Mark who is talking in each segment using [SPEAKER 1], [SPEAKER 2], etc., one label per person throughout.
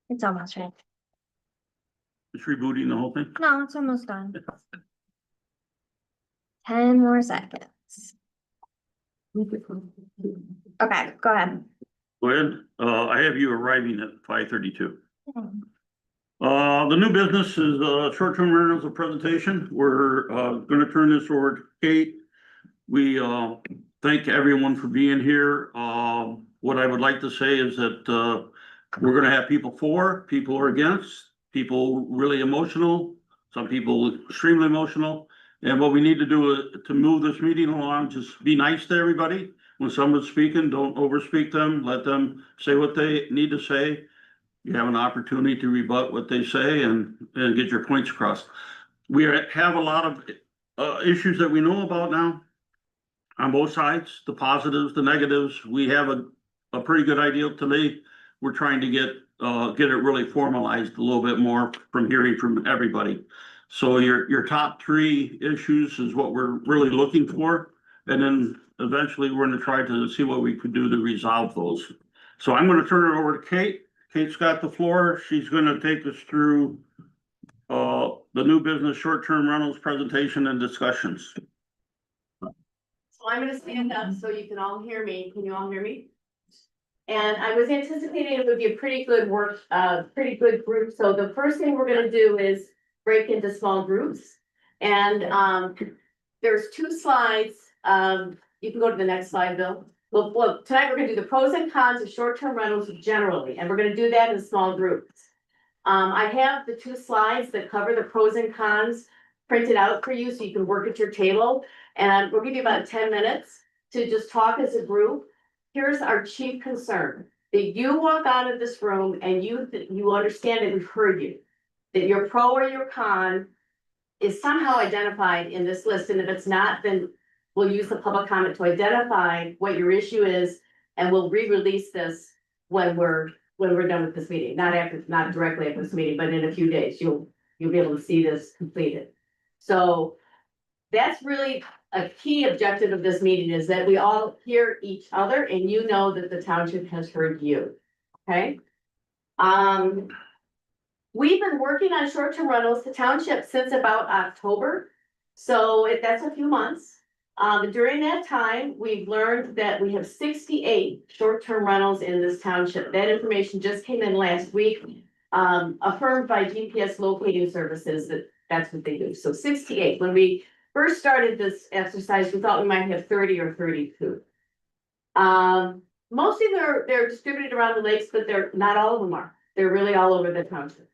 [SPEAKER 1] It's almost right.
[SPEAKER 2] It's rebooting the whole thing.
[SPEAKER 1] No, it's almost done. 10 more seconds. Okay, go ahead.
[SPEAKER 2] Go ahead. I have you arriving at 5:32. The new business is short-term rentals of presentation. We're gonna turn this over to Kate. We thank everyone for being here. What I would like to say is that we're gonna have people for, people are against, people really emotional, some people extremely emotional. And what we need to do to move this meeting along, just be nice to everybody. When someone's speaking, don't overspeak them, let them say what they need to say. You have an opportunity to rebut what they say and get your points across. We have a lot of issues that we know about now on both sides, the positives, the negatives. We have a pretty good idea today. We're trying to get it really formalized a little bit more from hearing from everybody. So your top three issues is what we're really looking for. And then eventually we're gonna try to see what we could do to resolve those. So I'm gonna turn it over to Kate. Kate's got the floor. She's gonna take us through the new business short-term rentals presentation and discussions.
[SPEAKER 3] So I'm gonna stand up so you can all hear me. Can you all hear me? And I was anticipating it would be a pretty good pretty good group. So the first thing we're gonna do is break into small groups. And there's two slides. You can go to the next slide, Bill. Well, tonight we're gonna do the pros and cons of short-term rentals generally, and we're gonna do that in small groups. I have the two slides that cover the pros and cons printed out for you, so you can work at your table. And we'll give you about 10 minutes to just talk as a group. Here's our chief concern, that you walk out of this room and you understand that we've heard you. That your pro or your con is somehow identified in this list, and if it's not, then we'll use the public comment to identify what your issue is, and we'll re-release this when we're done with this meeting, not directly after this meeting, but in a few days, you'll be able to see this completed. So that's really a key objective of this meeting, is that we all hear each other and you know that the township has heard you, okay? We've been working on short-term rentals, the township, since about October. So that's a few months. During that time, we've learned that we have 68 short-term rentals in this township. That information just came in last week, affirmed by GPS locating services that's what they do. So 68. When we first started this exercise, we thought we might have 30 or 32. Mostly they're distributed around the lakes, but not all of them are. They're really all over the township.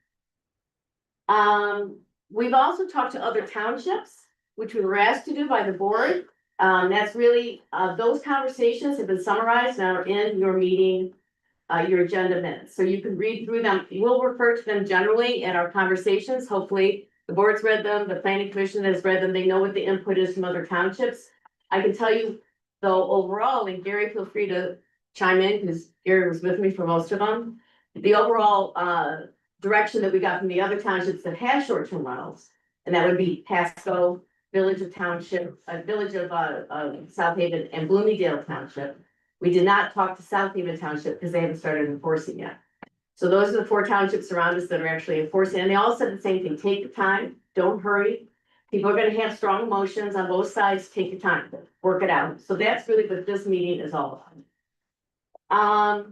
[SPEAKER 3] We've also talked to other townships, which we were asked to do by the board. That's really, those conversations have been summarized and are in your meeting, your agenda minutes. So you can read through them. We'll refer to them generally in our conversations. Hopefully the board's read them, the planning commission has read them. They know what the input is from other townships. I can tell you though, overall, and Gary, feel free to chime in because Gary was with me for most of them. The overall, direction that we got from the other townships that have short-term rentals, and that would be Pasco, Village of Township, Village of South Haven, and Bloomingdale Township. We did not talk to South Haven Township because they haven't started enforcing yet. So those are the four townships around us that are actually enforcing, and they all said the same thing: take your time, don't hurry. People are going to have strong emotions on both sides. Take your time, work it out. So that's really what this meeting is all about.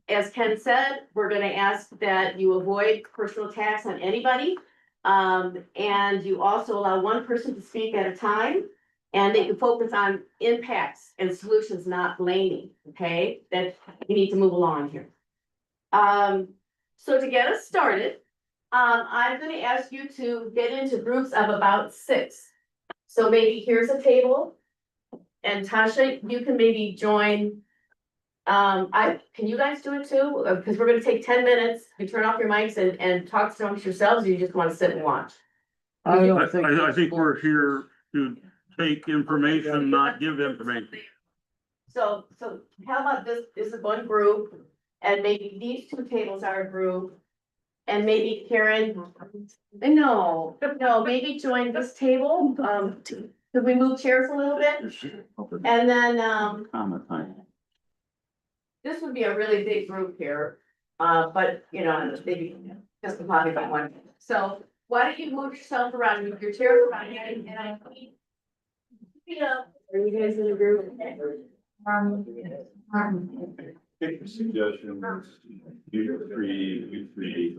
[SPEAKER 3] As Ken said, we're gonna ask that you avoid personal attacks on anybody. And you also allow one person to speak at a time, and they can focus on impacts and solutions, not blaming, okay? That we need to move along here. So to get us started, I'm gonna ask you to get into groups of about 6. So maybe here's a table, and Tasha, you can maybe join. Can you guys do it too? Because we're gonna take 10 minutes, you turn off your mics and talk amongst yourselves, or you just wanna sit and watch?
[SPEAKER 2] I think we're here to take information, not give information.
[SPEAKER 3] So how about this is one group, and maybe these 2 tables are a group. And maybe Karen, no, maybe join this table, could we move chairs a little bit? And then, this would be a really big group here. But, you know, maybe just a copy by one. So why don't you move yourself around, move your chair around, and I. Are you guys in a group?
[SPEAKER 4] Take your suggestion, you three.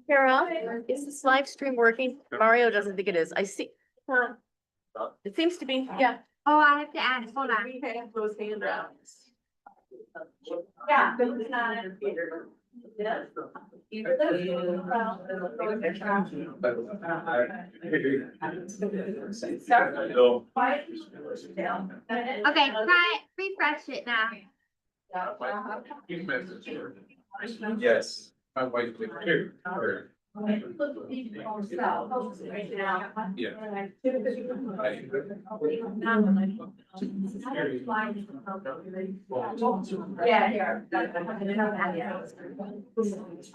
[SPEAKER 3] Carol, is this live stream working? Mario doesn't think it is. I see. It seems to be, yeah.
[SPEAKER 1] Oh, I have to add, hold on.
[SPEAKER 3] Those hand downs. Yeah, but it's not in Peter. Yeah.
[SPEAKER 1] Okay, try it, refresh it now.
[SPEAKER 4] Yes, my wife lives here.
[SPEAKER 3] Yeah, here.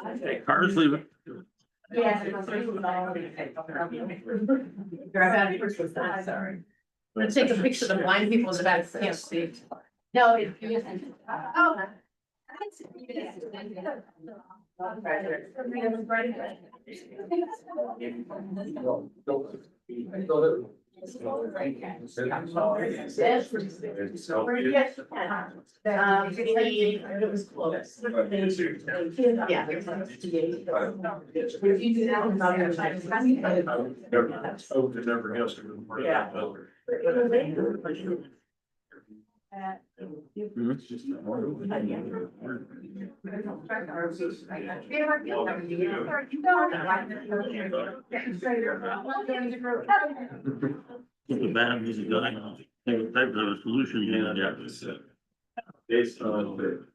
[SPEAKER 2] Okay, Carter's leaving.
[SPEAKER 3] Yes. Sorry. I'm gonna take a picture of the blind people in the back, can't see. No, it. Oh. It was close. Yeah.
[SPEAKER 2] The bad music guy, type of solution, yeah.
[SPEAKER 4] Based on letters.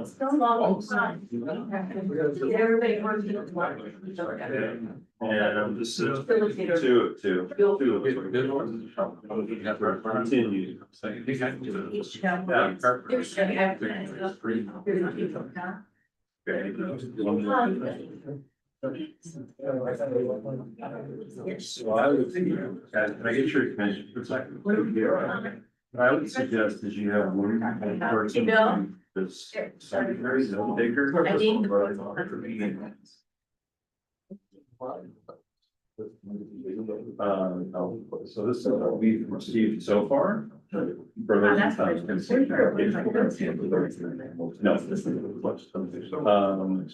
[SPEAKER 3] Still long. Everybody works.
[SPEAKER 4] And this is
[SPEAKER 3] Facilitator.
[SPEAKER 4] two. Continue. So I would think, can I get your attention for a second? What I would suggest is you have one person.
[SPEAKER 3] Bill?
[SPEAKER 4] This secretary, no bigger.
[SPEAKER 3] I need
[SPEAKER 4] So this is what we've received so far. For those
[SPEAKER 3] that's
[SPEAKER 4] times, no, this is so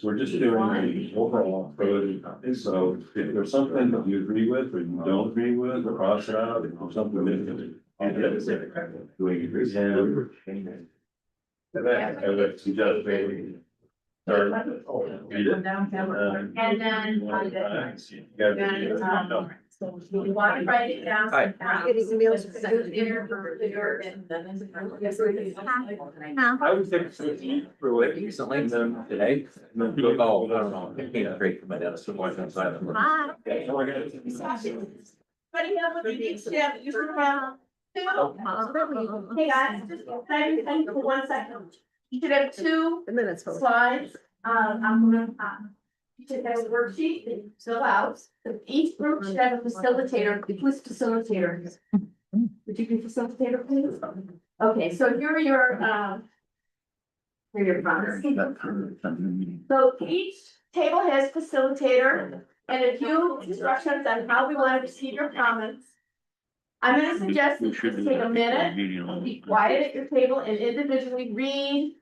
[SPEAKER 4] we're just doing the overall pros. So if there's something that you agree with or you don't agree with, cross it out. If there's something that. And I would suggest maybe. Start. Read it.
[SPEAKER 3] And then. You want to write it down.
[SPEAKER 5] Hi.
[SPEAKER 3] Getting emails.
[SPEAKER 1] No.
[SPEAKER 4] I would think
[SPEAKER 5] Recently, today, oh, I don't know, I came straight from my dentist appointment, so I don't know.
[SPEAKER 1] Bye.
[SPEAKER 3] Buddy, have what you need, Steph, you should have. Hey guys, just thank you for 1 second. You should have 2 slides. I'm gonna, you should have a worksheet that you fill out. Each group should have a facilitator. Who's facilitator? Would you be facilitator, please? Okay, so here are your, here are your prompts. So each table has facilitator and a few instructions on how we want to receive your comments. I'm gonna suggest that you just take a minute, be quiet at your table and individually read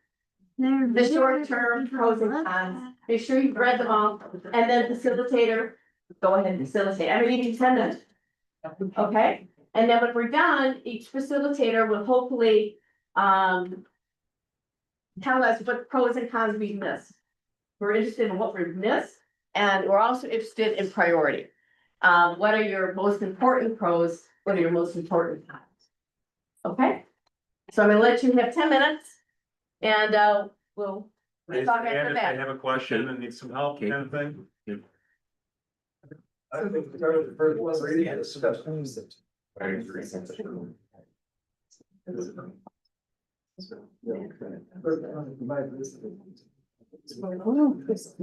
[SPEAKER 3] the short term pros and cons. Make sure you've read them all, and then facilitator, go ahead and facilitate. I'm reading 10 minutes. Okay, and then when we're done, each facilitator will hopefully tell us what pros and cons we missed. We're interested in what we missed, and we're also interested in priority. What are your most important pros? What are your most important cons? Okay, so I'm gonna let you have 10 minutes, and we'll.
[SPEAKER 6] Raise
[SPEAKER 3] talk
[SPEAKER 6] your hand
[SPEAKER 3] after
[SPEAKER 6] if they
[SPEAKER 3] that.
[SPEAKER 6] have a question and need some help, kind of thing. So after this,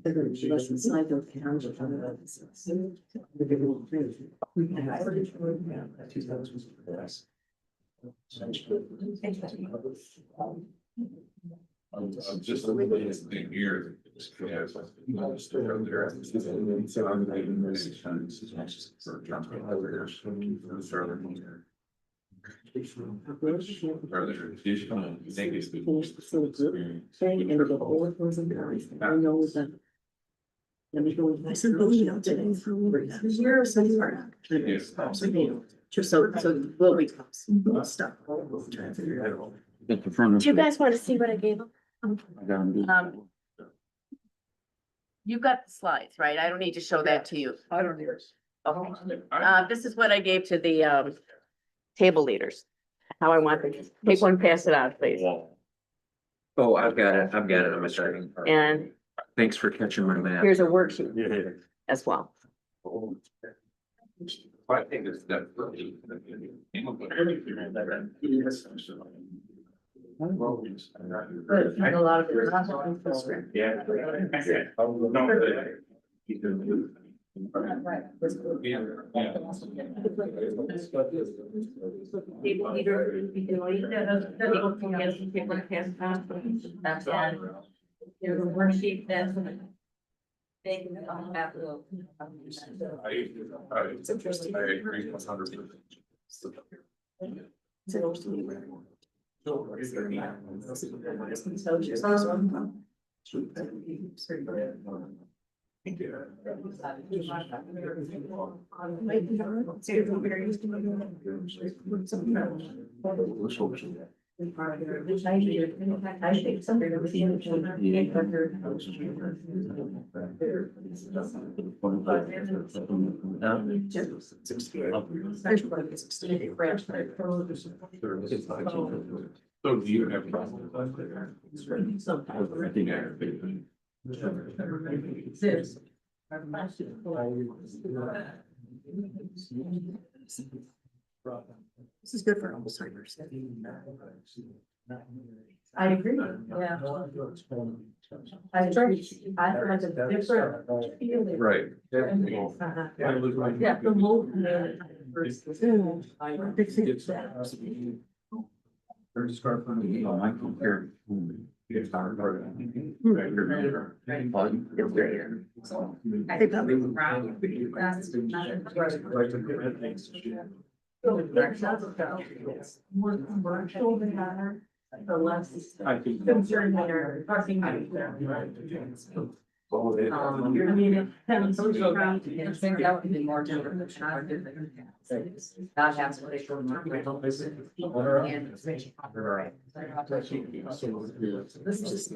[SPEAKER 6] they're going to less than slide those counts.
[SPEAKER 4] Just a little bit in here. Let me go. I sent the email today from here, so you are. Just so will be stuff.
[SPEAKER 2] At the front of.
[SPEAKER 3] Do you guys want to see what I gave them? You've got the slides, right? I don't need to show that to you.
[SPEAKER 6] I don't hear.
[SPEAKER 3] Okay. This is what I gave to the table leaders. How I want them to take one, pass it out, please.
[SPEAKER 5] Oh, I've got it, I'm sorry.
[SPEAKER 3] And
[SPEAKER 5] Thanks for catching my map.
[SPEAKER 3] here's a worksheet as well.
[SPEAKER 4] I think it's that.
[SPEAKER 6] But a lot of it is not script.
[SPEAKER 4] Yeah.
[SPEAKER 3] Table leader will be doing. Table can get some paper to pass it out. That's it. There's a worksheet that's. They can have the.
[SPEAKER 6] It's interesting.
[SPEAKER 4] I agree 100%.
[SPEAKER 6] I think something that was in
[SPEAKER 4] So do you have problems?
[SPEAKER 6] This is good for Alzheimer's.
[SPEAKER 3] I agree, yeah. I like a different feeling.
[SPEAKER 4] Right.
[SPEAKER 3] Uh-huh.
[SPEAKER 4] Yeah.
[SPEAKER 3] Yeah, the whole. Versus.
[SPEAKER 6] They probably.
[SPEAKER 3] More commercial than that, the less.
[SPEAKER 4] I think.
[SPEAKER 3] Concern that are talking about. You're needed.
[SPEAKER 6] I think that would be more different. Not have what they. This is just.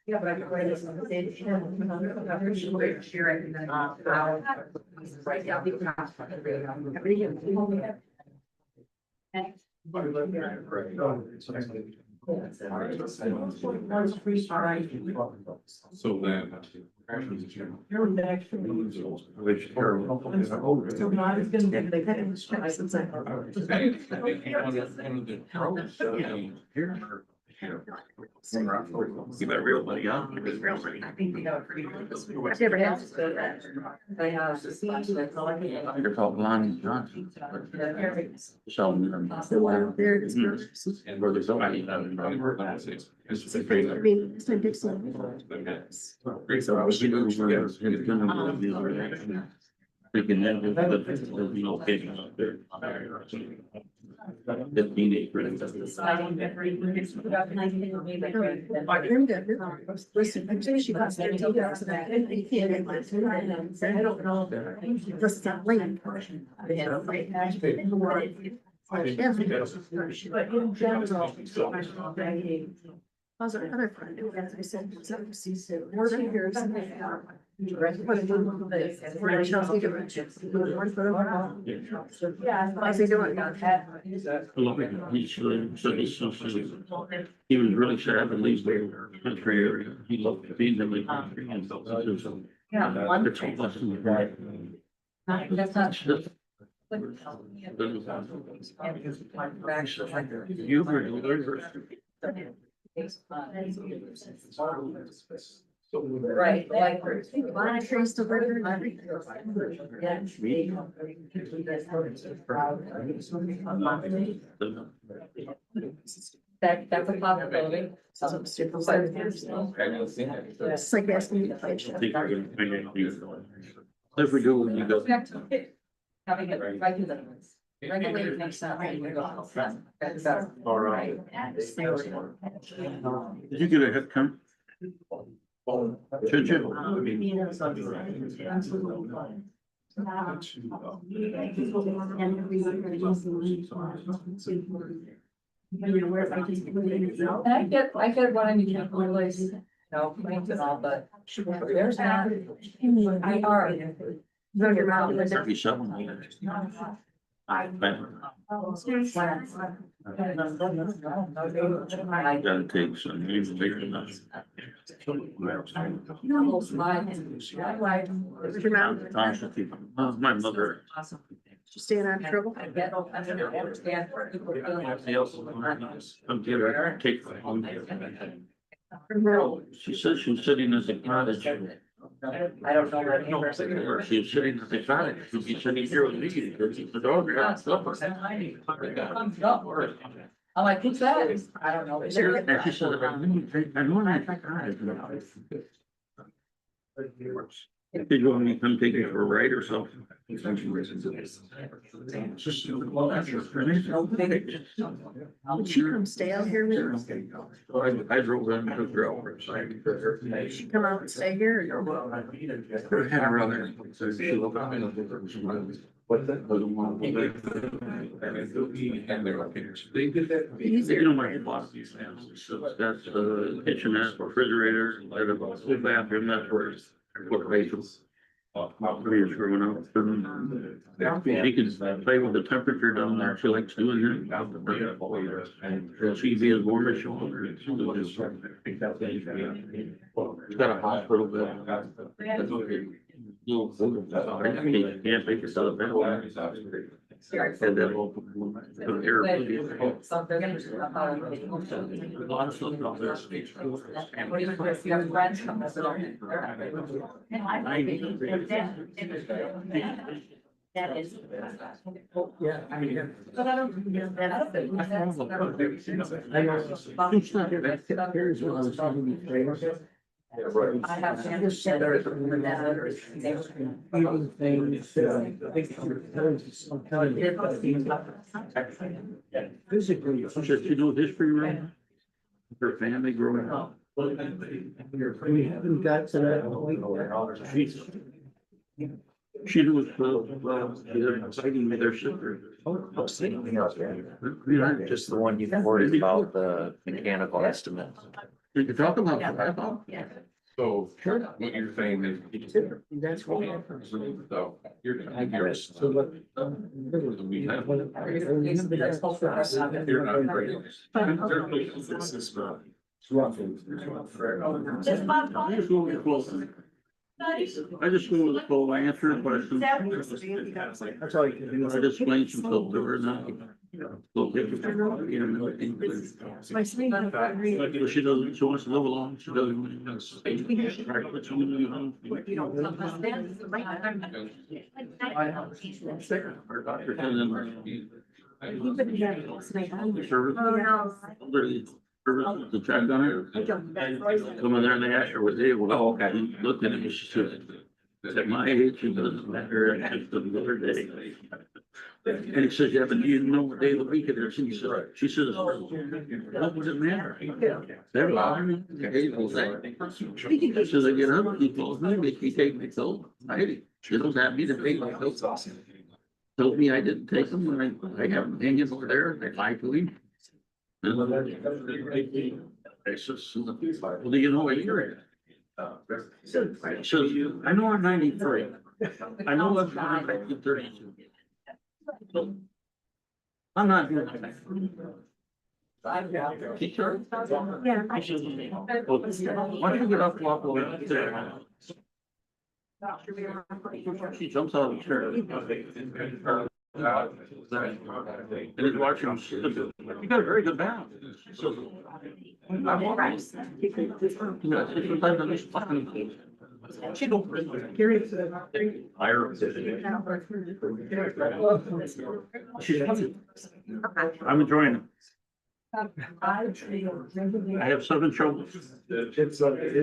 [SPEAKER 6] Yeah, but I can write this on the page. Right
[SPEAKER 4] So then.
[SPEAKER 3] You're next. So when I was gonna get, they had to check since I.
[SPEAKER 2] You better real money out.
[SPEAKER 6] I think they got pretty. I've never had to go that. They have to see that's all I can.
[SPEAKER 2] You're called Lonnie Johnson. Sheldon.
[SPEAKER 6] The one there is.
[SPEAKER 2] And where there's only.
[SPEAKER 6] I mean, it's like Dixon.
[SPEAKER 2] So I was gonna go the other day. Thinking that there'll be no kidding out there. 15 acres.
[SPEAKER 6] Listen, I'm sure she got 13,000. I can't get my. I don't know. This is that lane.
[SPEAKER 3] But in general.
[SPEAKER 6] How's our other friend doing? As I said, more than years. How's he doing?
[SPEAKER 2] He was really sad to leave the country area. He loved being in the country and felt it was it's a blessing.
[SPEAKER 7] That's not true.
[SPEAKER 2] You were the
[SPEAKER 7] Right, like. That's a possibility.
[SPEAKER 6] It's like asking me to play.
[SPEAKER 2] If we do, you go.
[SPEAKER 7] Having it regulated makes sense.
[SPEAKER 2] All right. Did you get a head count? Should you?
[SPEAKER 7] I get what I mean, you know, realize, you know, claims and all, but there's not. I are.
[SPEAKER 2] $37. Gotta take some, maybe bigger than that. My mother.
[SPEAKER 6] Just staying out of trouble.
[SPEAKER 7] I get, I understand.
[SPEAKER 2] I'm giving her a cake. She said she was sitting at the cottage.
[SPEAKER 7] I don't know what neighbors are.
[SPEAKER 2] She was sitting at the cottage. She'd be sitting here with me. The dog had supper.
[SPEAKER 7] I'm like, who's that? I don't know.
[SPEAKER 2] And she said, I know that cottage. Did you want me to come take you for a ride or something?
[SPEAKER 6] Would she come stay out here with us?
[SPEAKER 2] I drove in and took her over.
[SPEAKER 6] Would she come out and stay here or?
[SPEAKER 2] Her had her other. So she loved it. You know, my boss, that's the kitchenette, refrigerator, and a full bathroom, that's where it's. What Rachel's. Growing up. She can play with the temperature down there. She likes doing that. She can be as warm as she wants. She's got a hospital bed. You can't make it out of bed. And then lots of stuff out there.
[SPEAKER 1] That is.
[SPEAKER 6] Yeah.
[SPEAKER 7] But I don't. I have.
[SPEAKER 6] Physically.
[SPEAKER 2] Should you know history, right? Her family growing up.
[SPEAKER 6] We haven't got to that.
[SPEAKER 2] She was, they're fighting with their sister.
[SPEAKER 5] Just the one you worried about, the mechanical estimate.
[SPEAKER 2] Did you talk about that? I thought.
[SPEAKER 1] Yeah.
[SPEAKER 8] So what you're saying is.
[SPEAKER 6] That's what.
[SPEAKER 8] So you're.
[SPEAKER 6] So what?
[SPEAKER 8] We have. You're not. This is not.
[SPEAKER 1] Just Bob.
[SPEAKER 2] I just go with the flow. I just go with the flow. I answer her questions.
[SPEAKER 6] That's all you can do.
[SPEAKER 2] I just explain some stuff to her now. So she doesn't, she wants to live alone. She doesn't. Her doctor said in service. Service to check on her. Come in there and they asked her what day it was. Oh, okay. He looked at him and she said, at my age, it doesn't matter. It's just another day. And he says, yeah, but do you know what day of the week it is? And he said, she says, what would it matter? They're lying. He says, I get up, he calls me, make me take my pill. She doesn't have me to take my pills. Told me I didn't take them, and I have them hanging over there, they lie to him. basis. Well, do you know what year it is? So I know I'm 93. I know I'm 1932. I'm not doing that. Teacher?
[SPEAKER 6] Yeah.
[SPEAKER 2] Why don't you get up, walk over there? She jumps out of the chair. And he's watching. You got a very good balance. She says, you know, sometimes I'm just fucking. She don't. Higher. She's funny. I'm enjoying it. I have 7 shovels. I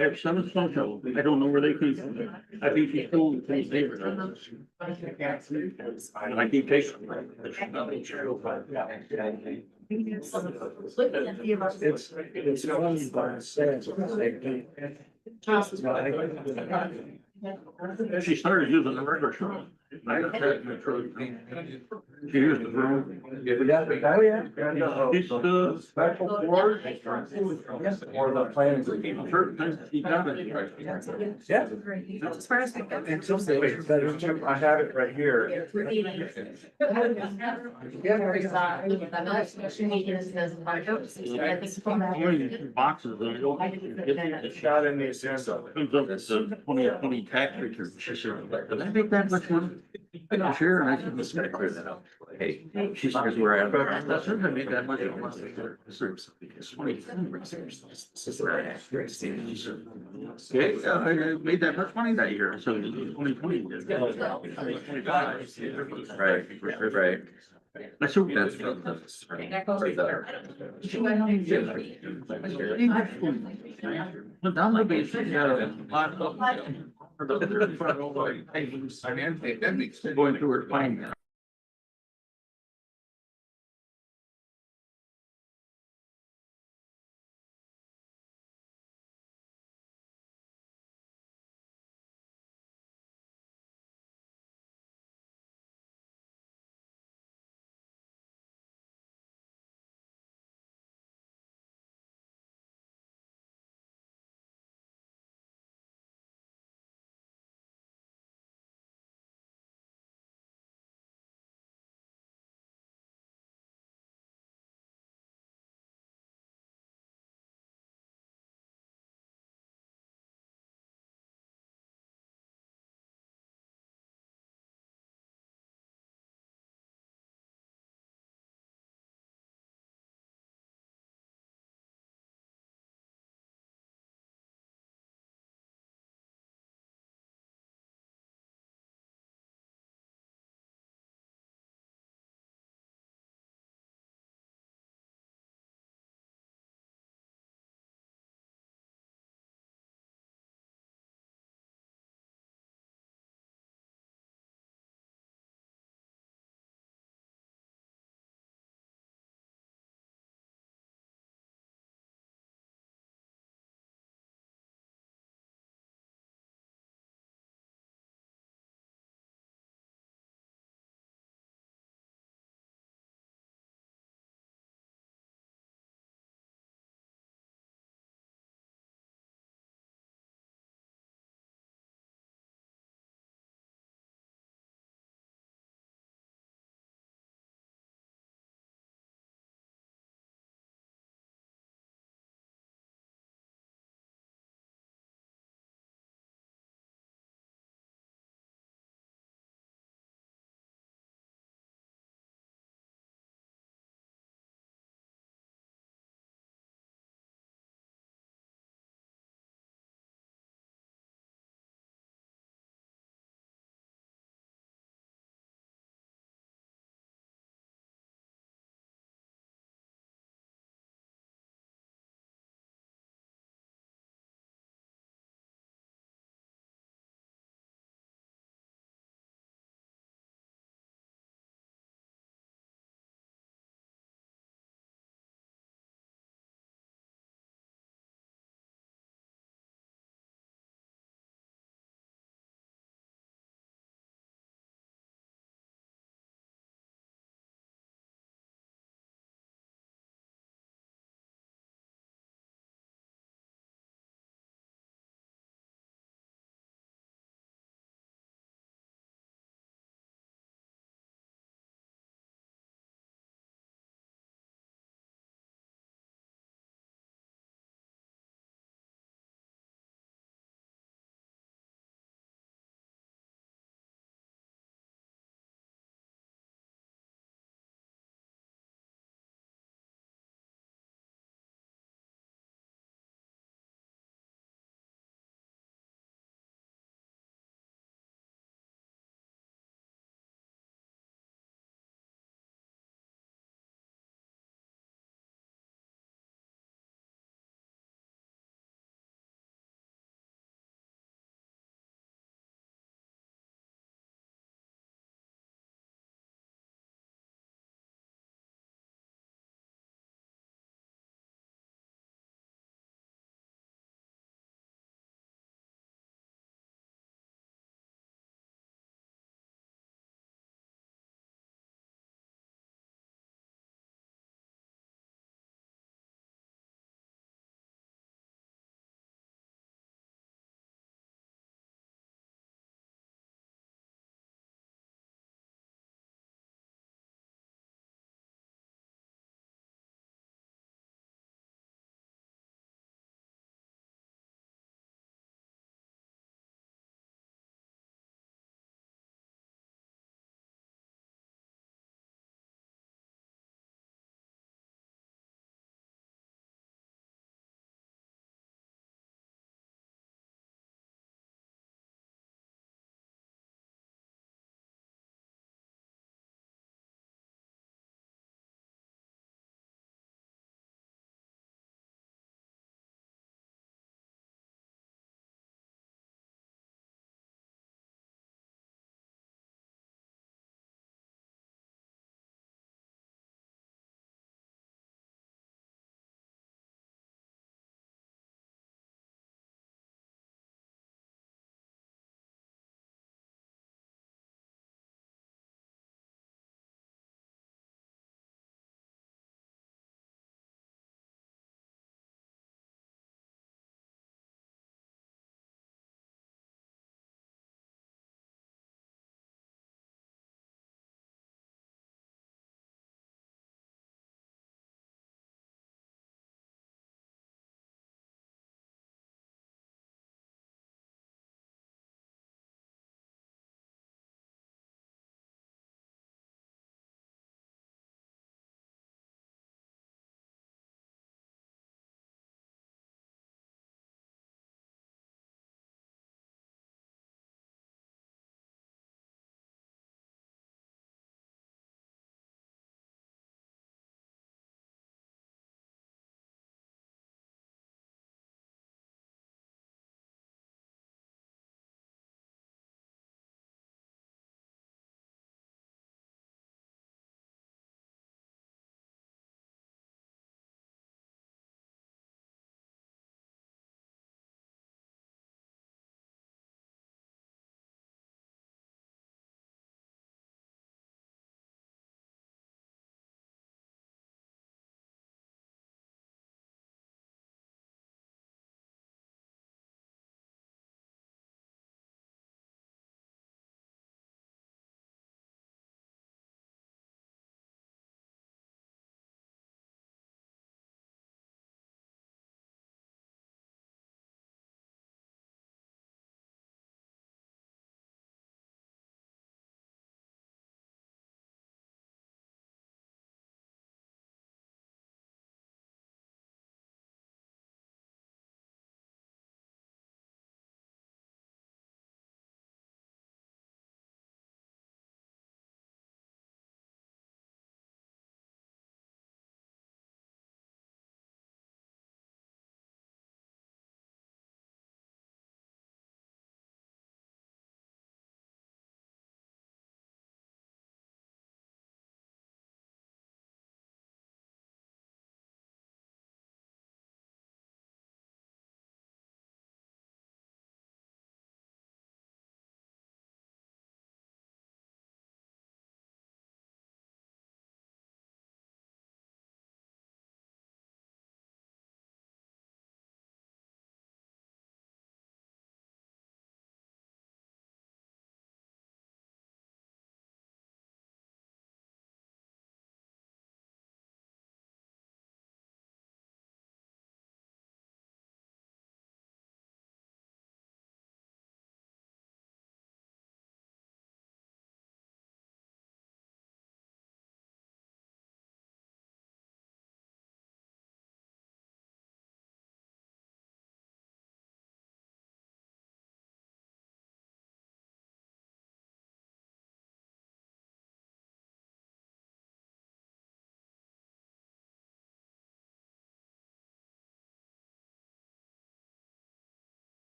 [SPEAKER 2] have 7 snow shovels. I don't know where they came from. I think she's still in the neighborhood. And I keep taking them.
[SPEAKER 6] It's owned by Sands.
[SPEAKER 2] She started using the regular shovel. I got that in the truck. She used the broom.
[SPEAKER 6] Oh, yeah.
[SPEAKER 2] She's,
[SPEAKER 6] Special board. Or the plans.
[SPEAKER 2] certain things she got it.
[SPEAKER 6] Yeah.
[SPEAKER 7] As far as I go.
[SPEAKER 6] And some things better, I have it right here.
[SPEAKER 2] How many boxes of it?
[SPEAKER 6] Shot in the agenda.
[SPEAKER 2] Comes up as a 2020 tax return. She said, did I make that much money? This year? And I said, let's get clear that up. Hey, she says, where I am. That's it, I made that much. Okay, I made that much money that year. So 2020.
[SPEAKER 5] Right.
[SPEAKER 2] I said,
[SPEAKER 5] That's.
[SPEAKER 2] but down the base, you got a lot of. Going through her finding.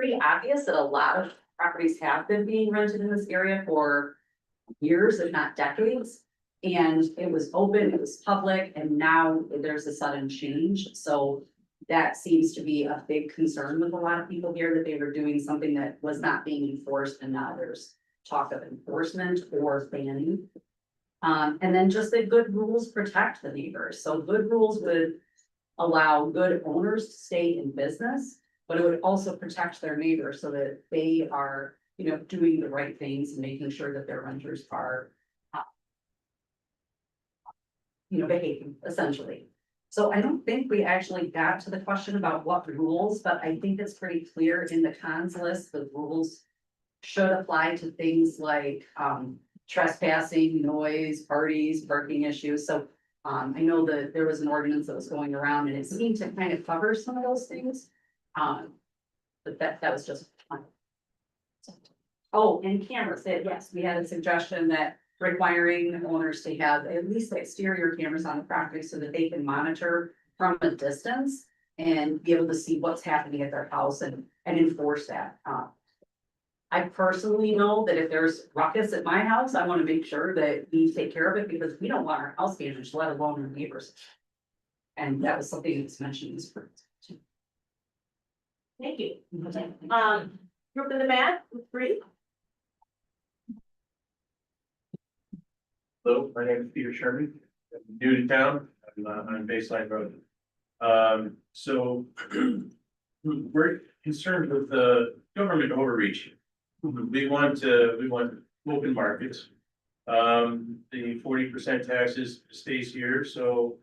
[SPEAKER 9] pretty obvious that a lot of properties have been being rented in this area for years, if not decades. And it was open, it was public, and now there's a sudden change, so that seems to be a big concern with a lot of people here, that they were doing something that was not being enforced, and now there's talk of enforcement or banning. And then just that good rules protect the neighbors, so good rules would allow good owners to stay in business, but it would also protect their neighbors so that they are, you know, doing the right things and making sure that their renters are you know, behaving essentially. So I don't think we actually got to the question about what rules, but I think it's pretty clear in the cons list, the rules should apply to things like trespassing, noise, parties, parking issues. So I know that there was an ordinance that was going around and it seemed to kind of cover some of those things. But that was just. Oh, and cameras, yes, we had a suggestion that requiring owners to have at least exterior cameras on the property so that they can monitor from a distance and be able to see what's happening at their house and enforce that. I personally know that if there's ruckus at my house, I want to make sure that we take care of it because we don't want our house damaged, let alone our neighbors. And that was something that's mentioned in this.
[SPEAKER 3] Thank you. Group in the back, three.
[SPEAKER 4] Hello, my name is Peter Sherman, I'm new to town, I'm on Baseline Road. So we're concerned with the government overreach. We want open markets. The 40% taxes stays here, so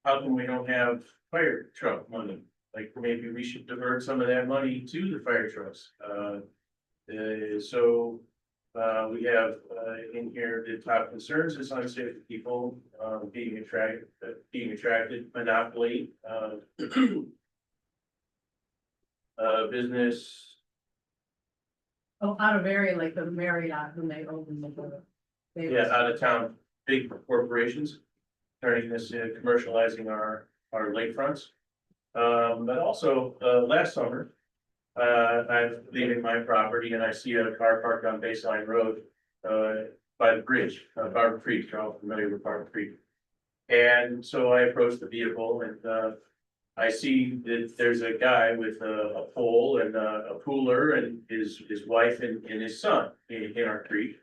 [SPEAKER 4] how come we don't have fire truck money? Like maybe we should divert some of that money to the fire trucks. We have in here the top concerns is unsafe people being attracted, monopoly, business.
[SPEAKER 7] Oh, out of area like the Marriott, when they open the.
[SPEAKER 4] Yeah, out of town, big corporations, turning this into commercializing our lakefronts. But also, last summer, I'm leaving my property and I see a car parked on Baseline Road, by the bridge, Barber Creek, you're all familiar with Barber Creek. And so I approached the vehicle and, I see that there's a guy with a pole and a cooler and his wife and his son in our creek.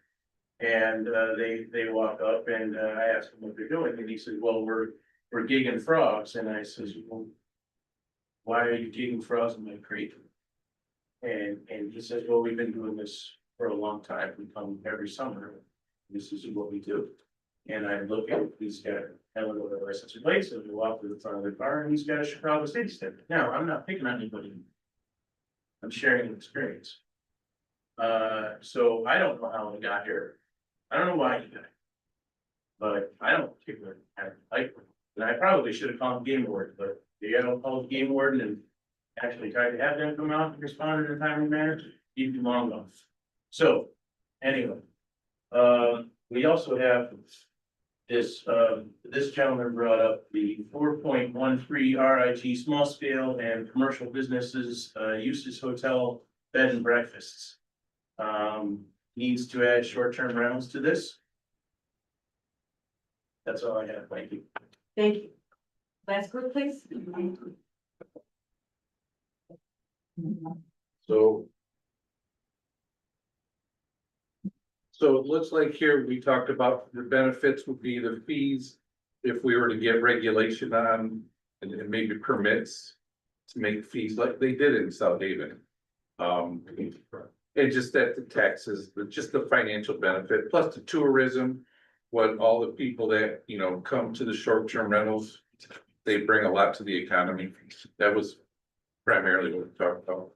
[SPEAKER 4] And they walk up and I asked him what they're doing and he said, well, we're gigging frogs. And I says, well, why are you gigging frogs in my creek? And he says, well, we've been doing this for a long time. We come every summer. This is what we do. And I look at, he's got Illinois license plates, and we walk to the front of the car and he's got a Chicago city stamp. Now, I'm not picking on anybody. I'm sharing an experience. So I don't know how he got here. I don't know why he got it. But I don't particularly like it. And I probably should have called the game warden, but you gotta call the game warden and actually try to have them come out and respond in a timely manner, even long enough. So, anyway, we also have this gentleman brought up the 4.13 RIG small scale and commercial businesses, uses hotel bed and breakfasts. Needs to add short-term rentals to this. That's all I have, thank you.
[SPEAKER 3] Thank you. Last group, please.
[SPEAKER 8] So it looks like here we talked about the benefits would be the fees. If we were to get regulation on and maybe permits to make fees like they did in South Haven. And just that the taxes, just the financial benefit, plus the tourism, what all the people that, you know, come to the short-term rentals, they bring a lot to the economy. That was primarily what we talked about.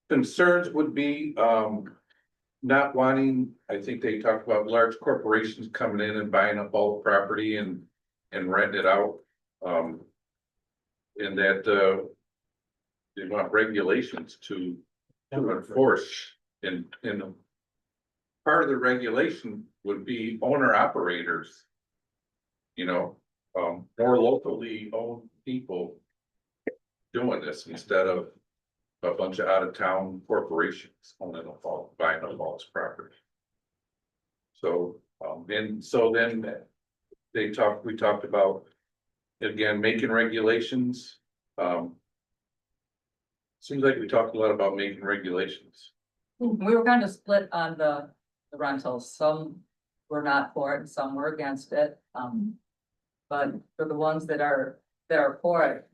[SPEAKER 8] Concerns would be, not wanting, I think they talked about large corporations coming in and buying up all the property and renting it out. And that, they want regulations to enforce and part of the regulation would be owner operators. You know, more locally owned people doing this instead of a bunch of out-of-town corporations owning buying up all this property. So, and so then we talked about, again, making regulations, seems like we talked a lot about making regulations.
[SPEAKER 7] We were kind of split on the rentals. Some were not for it and some were against it. But for the ones that are for it,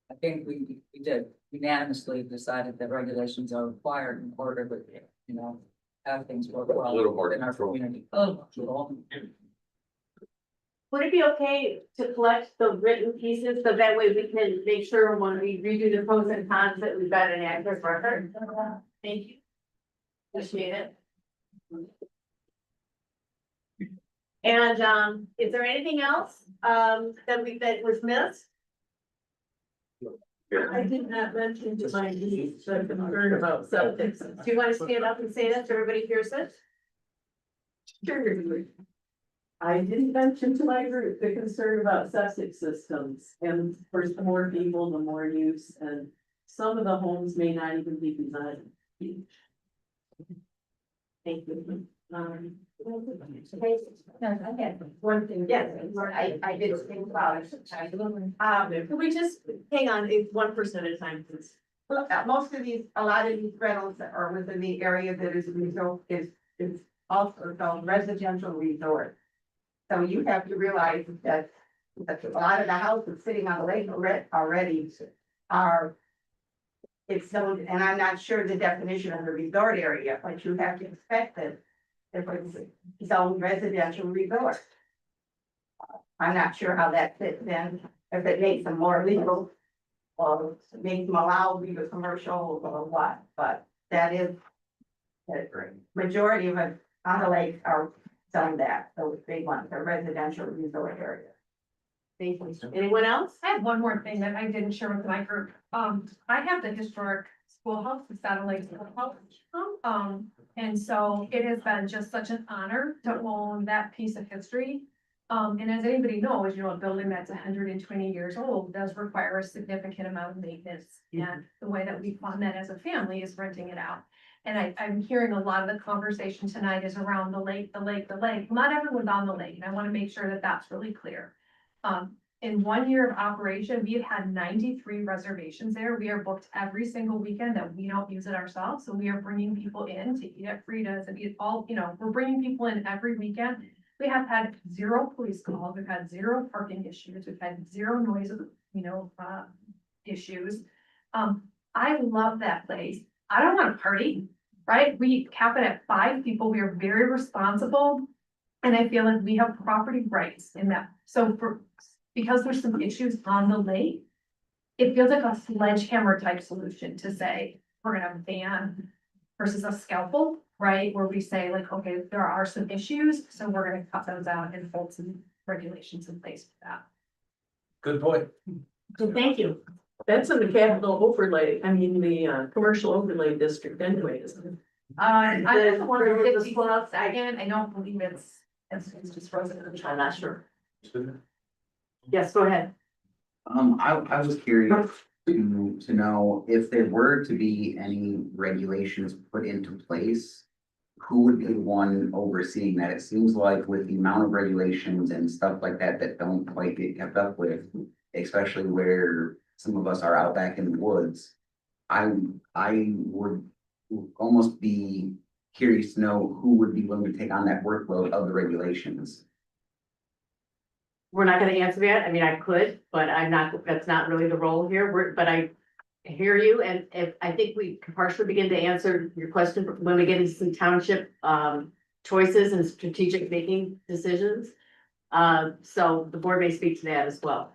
[SPEAKER 7] I think we did unanimously decided that regulations are required in order to, you know, have things work well
[SPEAKER 8] A little more
[SPEAKER 7] in our
[SPEAKER 8] control.
[SPEAKER 7] community. Oh, well,
[SPEAKER 3] Would it be okay to collect the written pieces, so that way we can make sure when we redo the pros and cons that we've got an accurate record? Thank you. Appreciate it. And, is there anything else, that was missed?
[SPEAKER 6] I did not mention to my niece, so I'm concerned about septic.
[SPEAKER 3] Do you want to stand up and say that so everybody hears it?
[SPEAKER 6] Sure. I didn't mention to my group the concern about septic systems, and for the more people, the more use, and some of the homes may not even be designed.
[SPEAKER 3] Thank you.
[SPEAKER 6] One thing.
[SPEAKER 3] Yes, I did think about it. Could we just hang on, it's 1% at a time, please?
[SPEAKER 10] Most of these, a lot of these rentals are within the area that is resort, is also called residential resort. So you have to realize that a lot of the houses sitting on the lake already are. It's so, and I'm not sure the definition of the resort area, but you have to expect that if it's zoned residential resort. I'm not sure how that fits in, if it makes them more legal. Or makes them allow legal commercial or what, but that is. The majority of it on the lake are zoned that, those big ones, are residential resort area.
[SPEAKER 3] Thank you. Anyone else?
[SPEAKER 1] I have one more thing that I didn't share with my group. I have the historic schoolhouse, the satellite schoolhouse. And so it has been just such an honor to own that piece of history. And as anybody knows, you know, a building that's 120 years old does require a significant amount of maintenance. And the way that we fund that as a family is renting it out. And I'm hearing a lot of the conversation tonight is around the lake, the lake, the lake. Not everyone's on the lake, and I want to make sure that that's really clear. In 1 year of operation, we have had 93 reservations there. We are booked every single weekend that we don't use it ourselves. So we are bringing people in to eat at Frida's and eat all, you know, we're bringing people in every weekend. We have had 0 police calls. We've had 0 parking issues. We've had 0 noise, you know, issues. I love that place. I don't want to party, right? We cap it at 5 people. We are very responsible. And I feel like we have property rights in that. So because there's some issues on the lake, it feels like a sledgehammer type solution to say, we're gonna ban versus a scalpel, right? Where we say like, okay, there are some issues, so we're gonna cut those out and hold some regulations in place for that.
[SPEAKER 5] Good point.
[SPEAKER 3] So thank you.
[SPEAKER 6] That's in the capital overlay, I mean, the commercial overlay district anyway, isn't it?
[SPEAKER 1] I
[SPEAKER 3] The-
[SPEAKER 1] don't want to
[SPEAKER 3] the
[SPEAKER 1] 50
[SPEAKER 3] spots,
[SPEAKER 1] again, I don't believe it's just residential.
[SPEAKER 3] I'm not sure. Yes, go ahead.
[SPEAKER 11] I was curious to know if there were to be any regulations put into place, who would be the one overseeing that? It seems like with the amount of regulations and stuff like that that don't quite get kept up with, especially where some of us are out back in the woods, I would almost be curious to know who would be willing to take on that workload of the regulations.
[SPEAKER 3] We're not gonna answer that. I mean, I could, but I'm not, that's not really the role here. But I hear you, and if, I think we can partially begin to answer your question when we get into some township, choices and strategic making decisions. So the board may speak to that as well.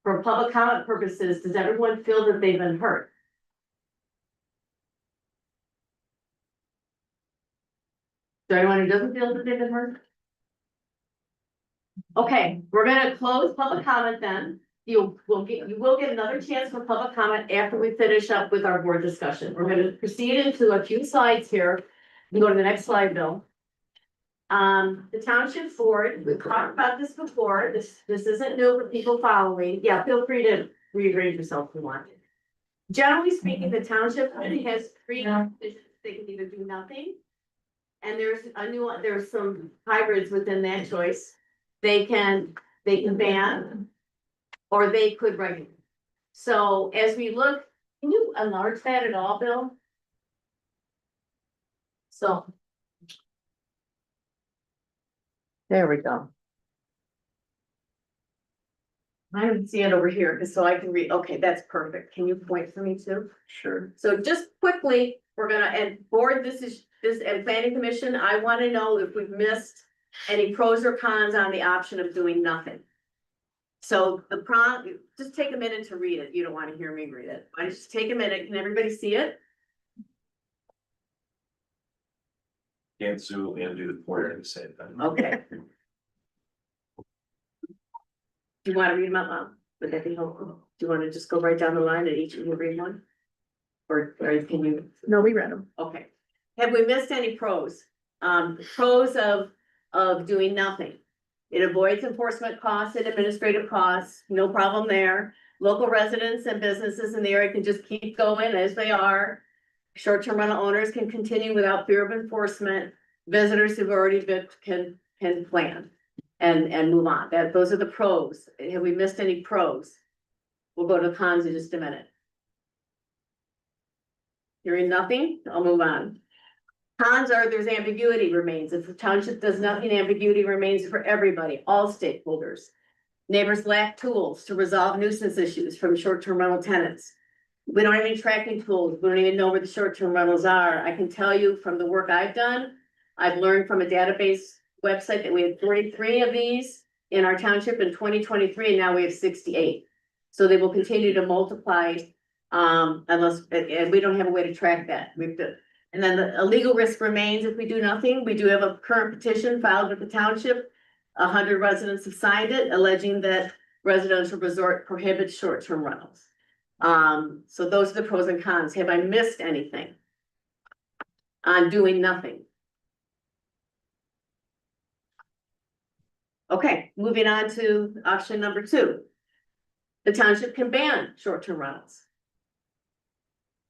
[SPEAKER 3] For public comment purposes, does everyone feel that they've been heard? Is there anyone who doesn't feel that they've been heard? Okay, we're gonna close public comment then. You will get another chance for public comment after we finish up with our board discussion. We're gonna proceed into a few slides here. You go to the next slide, Bill. The township board, we've talked about this before. This isn't new for people following. Yeah, feel free to rearrange yourself if you want. Generally speaking, the township has three options. They can either do nothing. And there's some hybrids within that choice. They can ban. Or they could regulate. So as we look, can you enlarge that at all, Bill? So. There we go. I don't see it over here, so I can read, okay, that's perfect. Can you point for me too?
[SPEAKER 11] Sure.
[SPEAKER 3] So just quickly, we're gonna, and board, and planning commission, I wanna know if we've missed any pros or cons on the option of doing nothing. So the just take a minute to read it. You don't wanna hear me read it. I just take a minute. Can everybody see it?
[SPEAKER 4] Can't sue and do the four at the same time.
[SPEAKER 3] Okay. Do you wanna read them out loud? Would that be helpful? Do you wanna just go right down the line and each of you read one? Or can you? No, we read them. Okay. Have we missed any pros? Pros of doing nothing. It avoids enforcement costs and administrative costs, no problem there. Local residents and businesses in the area can just keep going as they are. Short-term rental owners can continue without fear of enforcement. Visitors who've already been can plan and move on. Those are the pros. Have we missed any pros? We'll go to the cons in just a minute. Hearing nothing, I'll move on. Cons are there's ambiguity remains. If the township does nothing, ambiguity remains for everybody, all stakeholders. Neighbors lack tools to resolve nuisance issues from short-term rental tenants. We don't have any tracking tools. We don't even know where the short-term rentals are. I can tell you from the work I've done, I've learned from a database website that we had 43 of these in our township in 2023, and now we have 68. So they will continue to multiply, unless, and we don't have a way to track that. And then the legal risk remains if we do nothing. We do have a current petition filed with the township. 100 residents have signed it, alleging that residential resort prohibits short-term rentals. So those are the pros and cons. Have I missed anything on doing nothing? Okay, moving on to option number 2. The township can ban short-term rentals.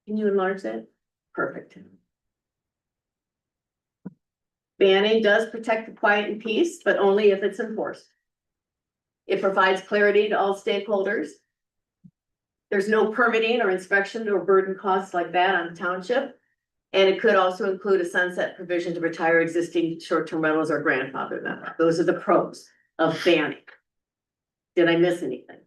[SPEAKER 3] Can you enlarge that? Perfect. Banning does protect the quiet and peace, but only if it's enforced. It provides clarity to all stakeholders. There's no permitting or inspection or burden costs like that on the township. And it could also include a sunset provision to retire existing short-term rentals or grandfather them. Those are the pros of banning. Did I miss anything?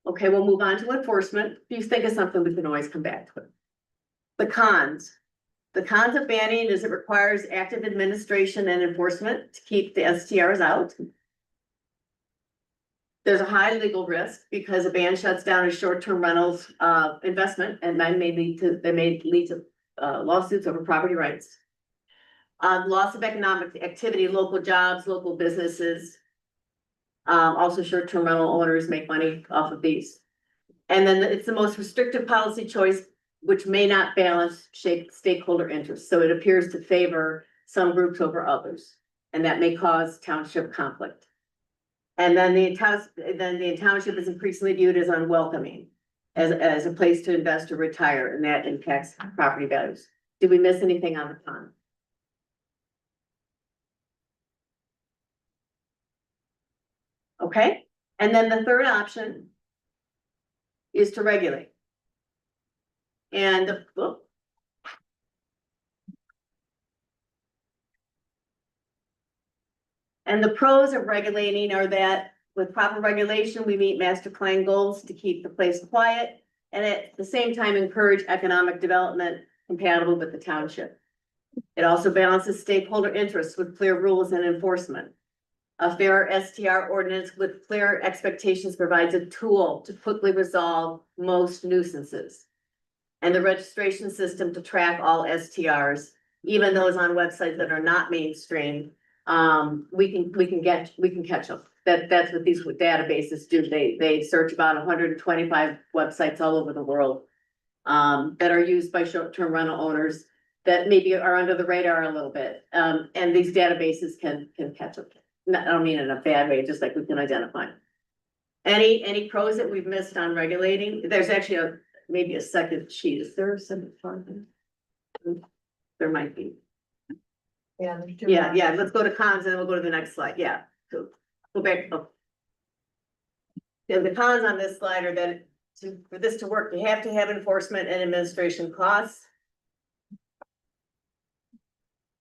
[SPEAKER 3] Okay, we'll move on to enforcement. If you think of something, we can always come back to it. The cons. The cons of banning is it requires active administration and enforcement to keep the STRs out. There's a high legal risk because a ban shuts down a short-term rentals investment, and that may lead to lawsuits over property rights. Loss of economic activity, local jobs, local businesses. Also short-term rental owners make money off of these. And then it's the most restrictive policy choice, which may not balance stakeholder interests. So it appears to favor some groups over others, and that may cause township conflict. And then the township is increasingly viewed as unwelcoming, as a place to invest or retire, and that impacts property values. Did we miss anything on the con? Okay, and then the third option is to regulate. And the pros of regulating are that with proper regulation, we meet master plan goals to keep the place quiet and at the same time encourage economic development compatible with the township. It also balances stakeholder interests with clear rules and enforcement. A fair STR ordinance with clear expectations provides a tool to quickly resolve most nuisances. And the registration system to track all STRs, even those on websites that are not mainstream, we can catch them. That's what these databases do. They search about 125 websites all over the world that are used by short-term rental owners that maybe are under the radar a little bit. And these databases can catch them. I don't mean in a bad way, just like we can identify. Any pros that we've missed on regulating? There's actually maybe a second sheet. Is there a second one? There might be.
[SPEAKER 1] Yeah.
[SPEAKER 3] Yeah, let's go to cons and then we'll go to the next slide. Yeah, so go back. Oh. Yeah, the cons on this slide are that for this to work, you have to have enforcement and administration costs.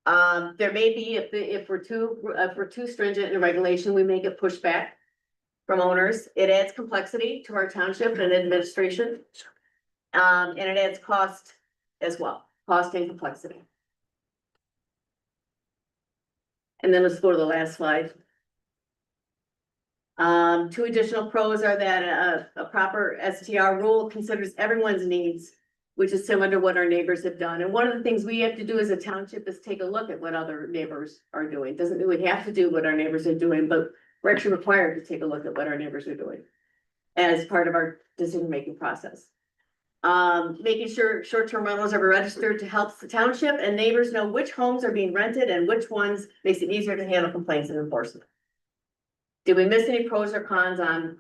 [SPEAKER 3] There may be, if we're too stringent in regulation, we may get pushback from owners. It adds complexity to our township and administration. And it adds cost as well, cost and complexity. And then let's go to the last slide. Two additional pros are that a proper STR rule considers everyone's needs, which is similar to what our neighbors have done. And one of the things we have to do as a township is take a look at what other neighbors are doing. Doesn't mean we have to do what our neighbors are doing, but we're actually required to take a look at what our neighbors are doing as part of our decision-making process. Making sure short-term rentals are registered to help the township and neighbors know which homes are being rented and which ones makes it easier to handle complaints and enforcement. Did we miss any pros or cons on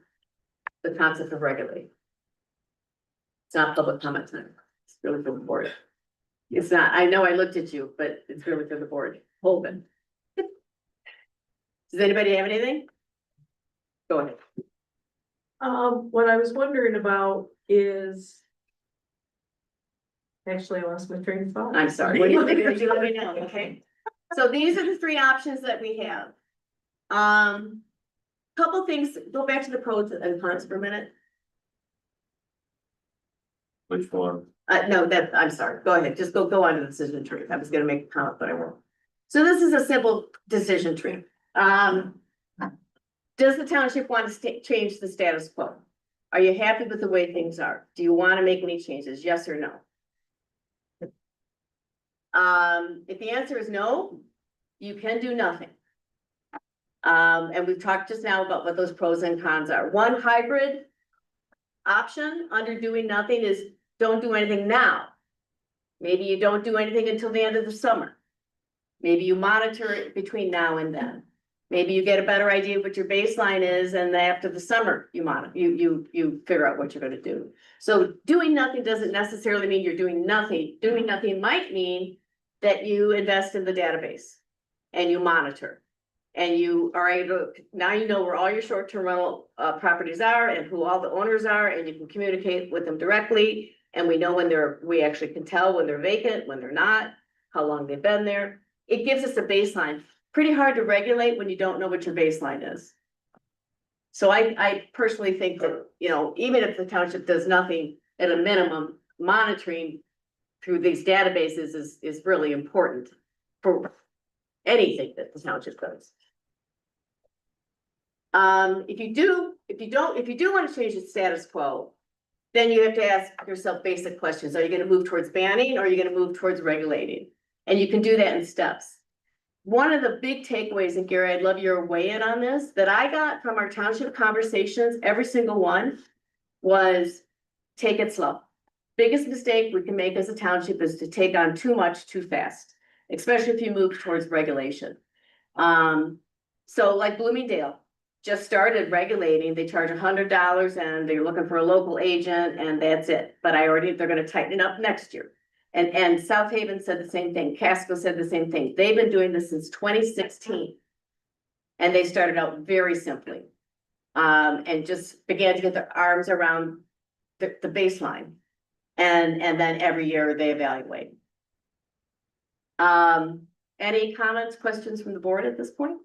[SPEAKER 3] the concept of regulating? It's not public comment time. It's really for the board. It's not, I know I looked at you, but it's really for the board. Holden. Does anybody have anything? Go ahead.
[SPEAKER 6] What I was wondering about is. Actually, I lost my train of thought.
[SPEAKER 3] I'm sorry. What do you think? You let me know, okay? So these are the three options that we have. Couple things, go back to the pros and cons for a minute.
[SPEAKER 4] Which one?
[SPEAKER 3] No, I'm sorry. Go ahead. Just go on to the decision tree. I was gonna make a comment, but I won't. So this is a simple decision tree. Does the township want to change the status quo? Are you happy with the way things are? Do you want to make any changes? Yes or no? If the answer is no, you can do nothing. And we've talked just now about what those pros and cons are. One hybrid option under doing nothing is don't do anything now. Maybe you don't do anything until the end of the summer. Maybe you monitor it between now and then. Maybe you get a better idea of what your baseline is, and then after the summer, you monitor, you figure out what you're gonna do. So doing nothing doesn't necessarily mean you're doing nothing. Doing nothing might mean that you invest in the database and you monitor. And you are able, now you know where all your short-term rental properties are and who all the owners are, and you can communicate with them directly. And we know when we actually can tell when they're vacant, when they're not, how long they've been there. It gives us a baseline. Pretty hard to regulate when you don't know what your baseline is. So I personally think that, you know, even if the township does nothing, at a minimum, monitoring through these databases is really important for anything that the township does. If you do want to change the status quo, then you have to ask yourself basic questions. Are you going to move towards banning or are you going to move towards regulating? And you can do that in steps. One of the big takeaways, and Gary, I'd love your weigh in on this, that I got from our township conversations, every single one, was take it slow. Biggest mistake we can make as a township is to take on too much too fast, especially if you move towards regulation. So like Bloomingdale just started regulating, they charge $100 and they're looking for a local agent and that's it. But they're gonna tighten it up next year. And South Haven said the same thing. Casco said the same thing. They've been doing this since 2016. And they started out very simply. And just began to get their arms around the baseline. And then every year they evaluate. Any comments, questions from the board at this point?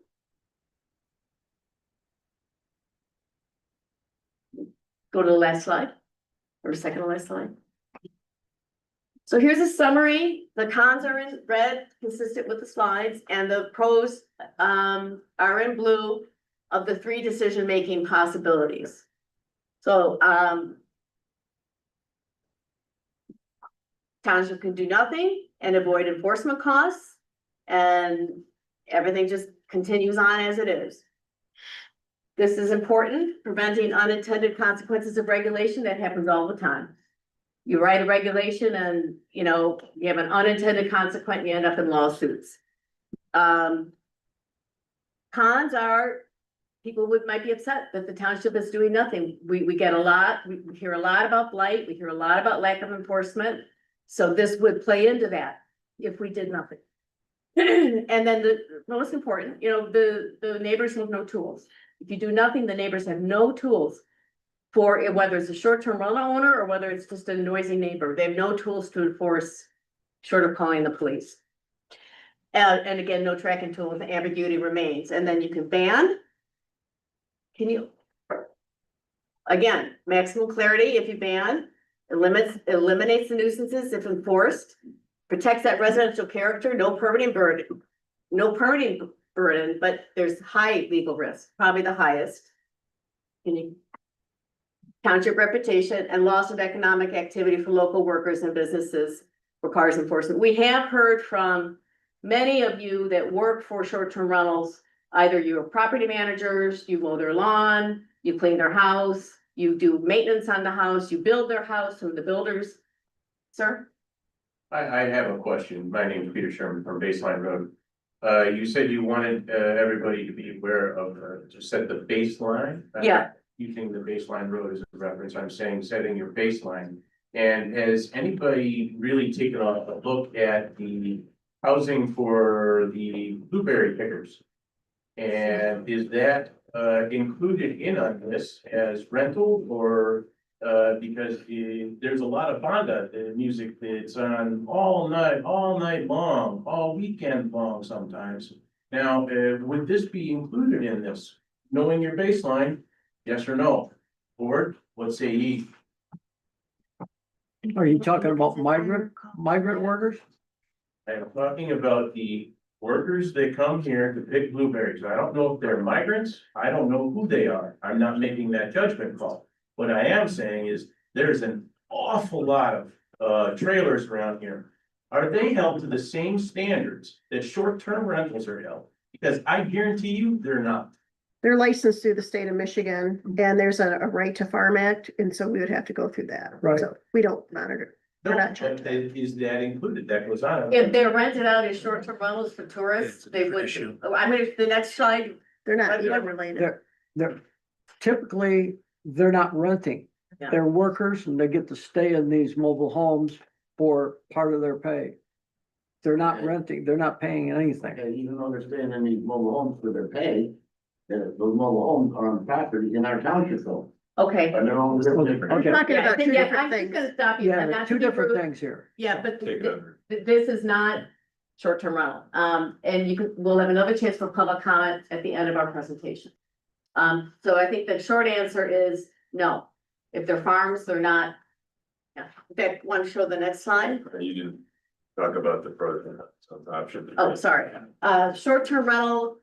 [SPEAKER 3] Go to the last slide, or second to last slide. So here's a summary. The cons are in red, consistent with the slides, and the pros are in blue of the three decision-making possibilities. So township can do nothing and avoid enforcement costs, and everything just continues on as it is. This is important, preventing unintended consequences of regulation. That happens all the time. You write a regulation and, you know, you have an unintended consequence, you end up in lawsuits. Cons are, might be upset that the township is doing nothing. We get a lot, we hear a lot about blight, we hear a lot about lack of enforcement. So this would play into that if we did nothing. And then the most important, the neighbors have no tools. If you do nothing, the neighbors have no tools for it, whether it's a short-term rental owner or whether it's just a noisy neighbor. They have no tools to enforce short of calling the police. And again, no tracking tool, the ambiguity remains. And then you can ban. Again, maximum clarity if you ban, eliminates the nuisances if enforced, protects that residential character, no permitting burden, but there's high legal risk, probably the highest. Township reputation and loss of economic activity for local workers and businesses requires enforcement. We have heard from many of you that work for short-term rentals. Either you're property managers, you mow their lawn, you clean their house, you do maintenance on the house, you build their house from the builders. Sir?
[SPEAKER 4] I have a question. My name is Peter Sherman from Baseline Road. You said you wanted, everybody to be aware of, to set the baseline.
[SPEAKER 3] Yeah.
[SPEAKER 4] Using the baseline road as a reference, I'm saying setting your baseline. And has anybody really taken a look at the housing for the blueberry pickers? And is that included in on this as rental or because there's a lot of banda music that's on all night long, all weekend long sometimes. Now, would this be included in this? Knowing your baseline, yes or no? Board, what say ye?
[SPEAKER 12] Are you talking about migrant workers?
[SPEAKER 4] I'm talking about the workers that come here to pick blueberries. I don't know if they're migrants. I don't know who they are. I'm not making that judgment call. What I am saying is there's an awful lot of trailers around here. Are they held to the same standards that short-term rentals are held? Because I guarantee you, they're not.
[SPEAKER 13] They're licensed through the state of Michigan and there's a right to farm act. And so we would have to go through that.
[SPEAKER 12] Right.
[SPEAKER 13] So we don't monitor.
[SPEAKER 4] No,
[SPEAKER 13] We're not
[SPEAKER 4] but
[SPEAKER 13] charged.
[SPEAKER 4] is that included? That goes on.
[SPEAKER 3] If they're rented out as short-term rentals for tourists, they would. I mean, if the next slide,
[SPEAKER 13] They're not
[SPEAKER 3] Right.
[SPEAKER 13] even related.
[SPEAKER 12] They're typically, they're not renting.
[SPEAKER 3] Yeah.
[SPEAKER 12] They're workers and they get to stay in these mobile homes for part of their pay. They're not renting, they're not paying anything.
[SPEAKER 11] And even though they're staying in these mobile homes for their pay, those mobile homes are on property in our township though.
[SPEAKER 3] okay.
[SPEAKER 11] And they're all different.
[SPEAKER 12] Okay.
[SPEAKER 13] We're talking
[SPEAKER 3] Yeah, I
[SPEAKER 13] about
[SPEAKER 3] think,
[SPEAKER 13] two
[SPEAKER 3] yeah,
[SPEAKER 13] different
[SPEAKER 3] I'm just
[SPEAKER 13] things.
[SPEAKER 3] gonna stop you. I'm
[SPEAKER 12] Yeah,
[SPEAKER 3] not
[SPEAKER 12] two
[SPEAKER 3] to be
[SPEAKER 12] different
[SPEAKER 3] rude.
[SPEAKER 12] things here.
[SPEAKER 3] Yeah, but
[SPEAKER 4] Take it under.
[SPEAKER 3] this is not short-term rental. And we'll have another chance for public comment at the end of our presentation. So I think the short answer is no. If they're farms, they're not. Yeah, in fact, want to show the next slide?
[SPEAKER 4] You didn't talk about the pros and option.
[SPEAKER 3] Oh, sorry. Short-term rental.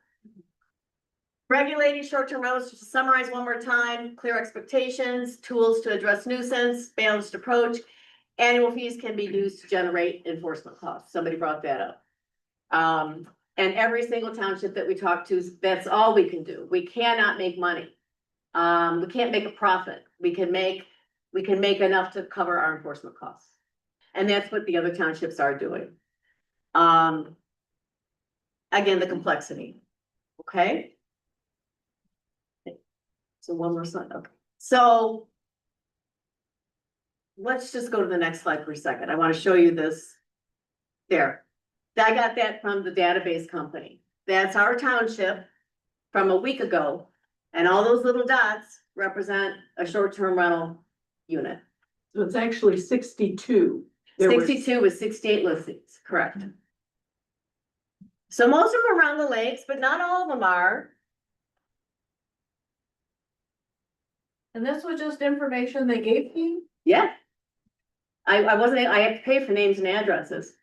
[SPEAKER 3] Regulating short-term rentals, just to summarize one more time, clear expectations, tools to address nuisance, balanced approach. Annual fees can be used to generate enforcement costs. Somebody brought that up. And every single township that we talk to, that's all we can do. We cannot make money. We can't make a profit. We can make enough to cover our enforcement costs. And that's what the other townships are doing. Again, the complexity. Okay? So one more slide, okay. So let's just go to the next slide for a second. I want to show you this. There. I got that from the database company. That's our township from a week ago. And all those little dots represent a short-term rental unit.
[SPEAKER 6] So it's actually 62. There was-
[SPEAKER 3] 62 with 68 listings, correct. So most of them are around the lakes, but not all of them are.
[SPEAKER 1] And this was just information they gave you,
[SPEAKER 3] Yeah. I have to pay for names and addresses.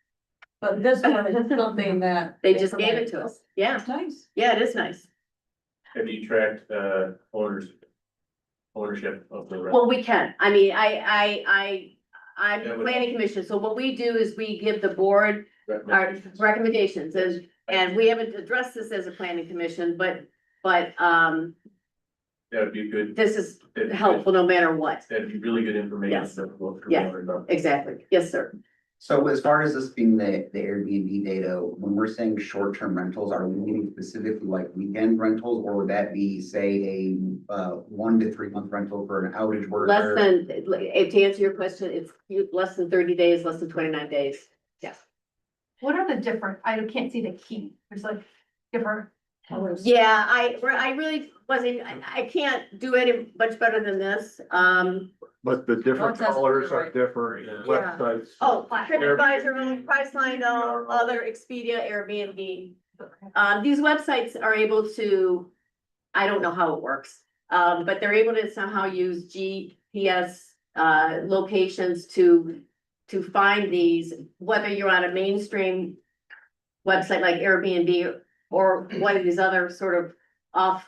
[SPEAKER 7] But this one is something that.
[SPEAKER 3] They just gave it to us. Yeah,
[SPEAKER 7] It's nice.
[SPEAKER 3] yeah, it is nice.
[SPEAKER 4] Have you tracked ownership of the rent?
[SPEAKER 3] Well, we can. I mean, I'm
[SPEAKER 4] Yeah,
[SPEAKER 3] the
[SPEAKER 4] but-
[SPEAKER 3] planning commission, so what we do is we give the board our recommendations, and we haven't addressed this as a planning commission, but
[SPEAKER 4] That would be good.
[SPEAKER 3] this is
[SPEAKER 4] That'd be good.
[SPEAKER 3] helpful no matter what.
[SPEAKER 4] That'd be really good information.
[SPEAKER 3] Yes.
[SPEAKER 4] for folks to
[SPEAKER 3] Yeah.
[SPEAKER 4] learn about.
[SPEAKER 3] Exactly. Yes, sir.
[SPEAKER 11] So as far as this being the Airbnb data, when we're saying short-term rentals, are we meaning specifically like weekend rentals? Or would that be, say, a 1 to 3 month rental for an outage worker?
[SPEAKER 3] Less than, to answer your question, it's less than 30 days, less than 29 days. Yes.
[SPEAKER 1] What are the different, I can't see the key, there's like different colors.
[SPEAKER 3] Yeah, I really wasn't, I can't do it much better than this.
[SPEAKER 12] But the different
[SPEAKER 7] Well,
[SPEAKER 12] colors are
[SPEAKER 7] right.
[SPEAKER 12] different
[SPEAKER 3] Yeah.
[SPEAKER 12] websites.
[SPEAKER 3] Oh, TripAdvisor, Priceline, other Expedia, Airbnb. These websites are able to, I don't know how it works, but they're able to somehow use GPS locations to find these, whether you're on a mainstream website like Airbnb or one of these other sort of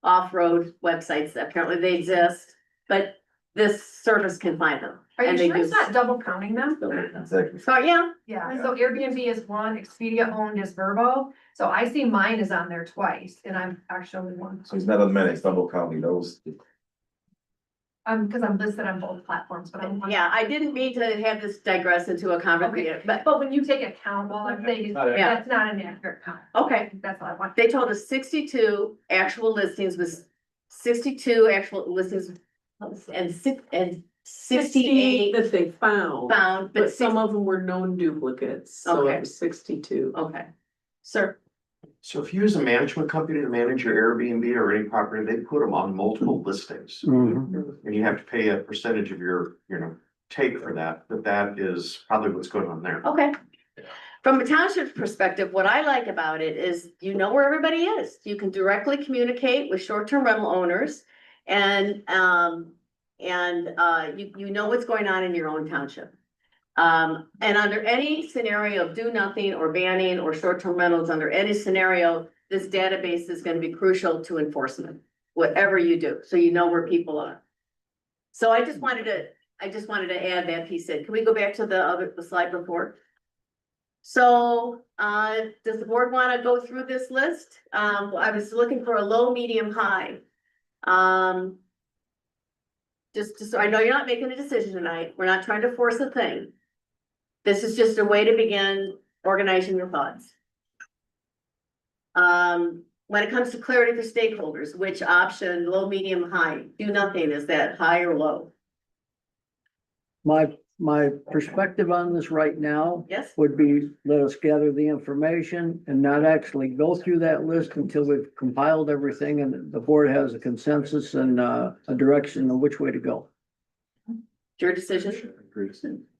[SPEAKER 3] off-road websites that apparently they exist, but this service can find them.
[SPEAKER 1] Are you
[SPEAKER 3] And they
[SPEAKER 1] sure it's
[SPEAKER 3] do.
[SPEAKER 1] not double counting them?
[SPEAKER 5] Exactly.
[SPEAKER 3] So, yeah,
[SPEAKER 1] Yeah, so Airbnb is one, Expedia owned is Verbo, so I see mine is on there twice, and I'm actually one.
[SPEAKER 5] So it's not a minute, double counting those.
[SPEAKER 1] Cause I'm listed on both platforms, but I'm.
[SPEAKER 3] yeah, I didn't mean to have this digress into a conversation, but,
[SPEAKER 1] But when you take account, well, I'm saying,
[SPEAKER 3] Yeah.
[SPEAKER 1] that's not an accurate count.
[SPEAKER 3] okay.
[SPEAKER 1] That's all I want.
[SPEAKER 3] They told us 62 actual listings was 62 actual listings and 68
[SPEAKER 6] that they found,
[SPEAKER 3] found,
[SPEAKER 6] but
[SPEAKER 3] but
[SPEAKER 6] some of them were known duplicates, so
[SPEAKER 3] Okay.
[SPEAKER 6] it was 62.
[SPEAKER 3] okay. Sir,
[SPEAKER 14] So if you use a management company to manage your Airbnb or any property, they put them on multiple listings.
[SPEAKER 12] Mhm.
[SPEAKER 14] And you have to pay a percentage of your, take for that, but that is probably what's going on there.
[SPEAKER 3] okay. From a township's perspective, what I like about it is you know where everybody is. You can directly communicate with short-term rental owners and, you know what's going on in your own township. And under any scenario of do nothing or banning or short-term rentals, under any scenario, this database is gonna be crucial to enforcement, whatever you do, so you know where people are. So I just wanted to add that piece in. Can we go back to the slide before? So, does the board wanna go through this list? I was looking for a low, medium, high. Just so I know you're not making a decision tonight. We're not trying to force a thing. This is just a way to begin organizing your thoughts. When it comes to clarity for stakeholders, which option, low, medium, high, do nothing, is that high or low?
[SPEAKER 12] My perspective on this right now
[SPEAKER 3] Yes?
[SPEAKER 12] would be, let us gather the information and not actually go through that list until we've compiled everything and the board has a consensus and a direction of which way to go.
[SPEAKER 3] Your decision?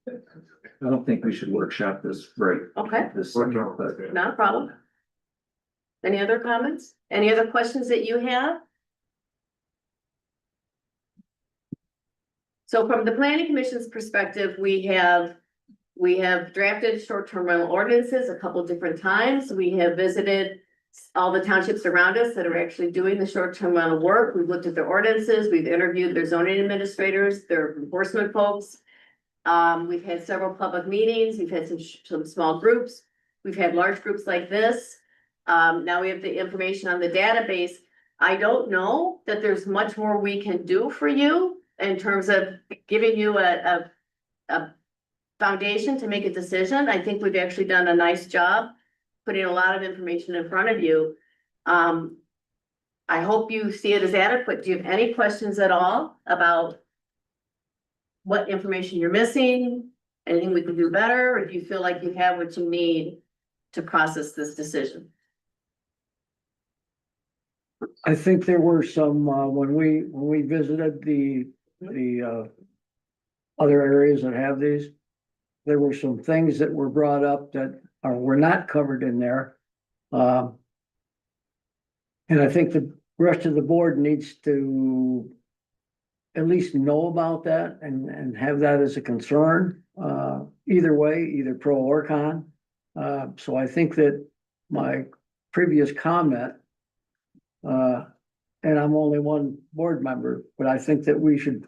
[SPEAKER 5] I don't think we should workshop this right.
[SPEAKER 3] Okay,
[SPEAKER 5] This, but
[SPEAKER 3] not a problem. Any other comments? Any other questions that you have? So from the planning commission's perspective, we have drafted short-term rental ordinances a couple different times. We have visited all the townships around us that are actually doing the short-term rental work. We've looked at their ordinances, we've interviewed their zoning administrators, their enforcement folks. We've had several public meetings, we've had some small groups, we've had large groups like this. Now we have the information on the database. I don't know that there's much more we can do for you in terms of giving you a foundation to make a decision. I think we've actually done a nice job putting a lot of information in front of you. I hope you see it as adequate. Do you have any questions at all about what information you're missing? Anything we can do better? Or do you feel like you have what you need to process this decision?
[SPEAKER 12] I think there were some, when we visited the other areas that have these, there were some things that were brought up that were not covered in there. And I think the rest of the board needs to at least know about that and have that as a concern, either way, either pro or con. So I think that my previous comment, and I'm only one board member, but I think that we should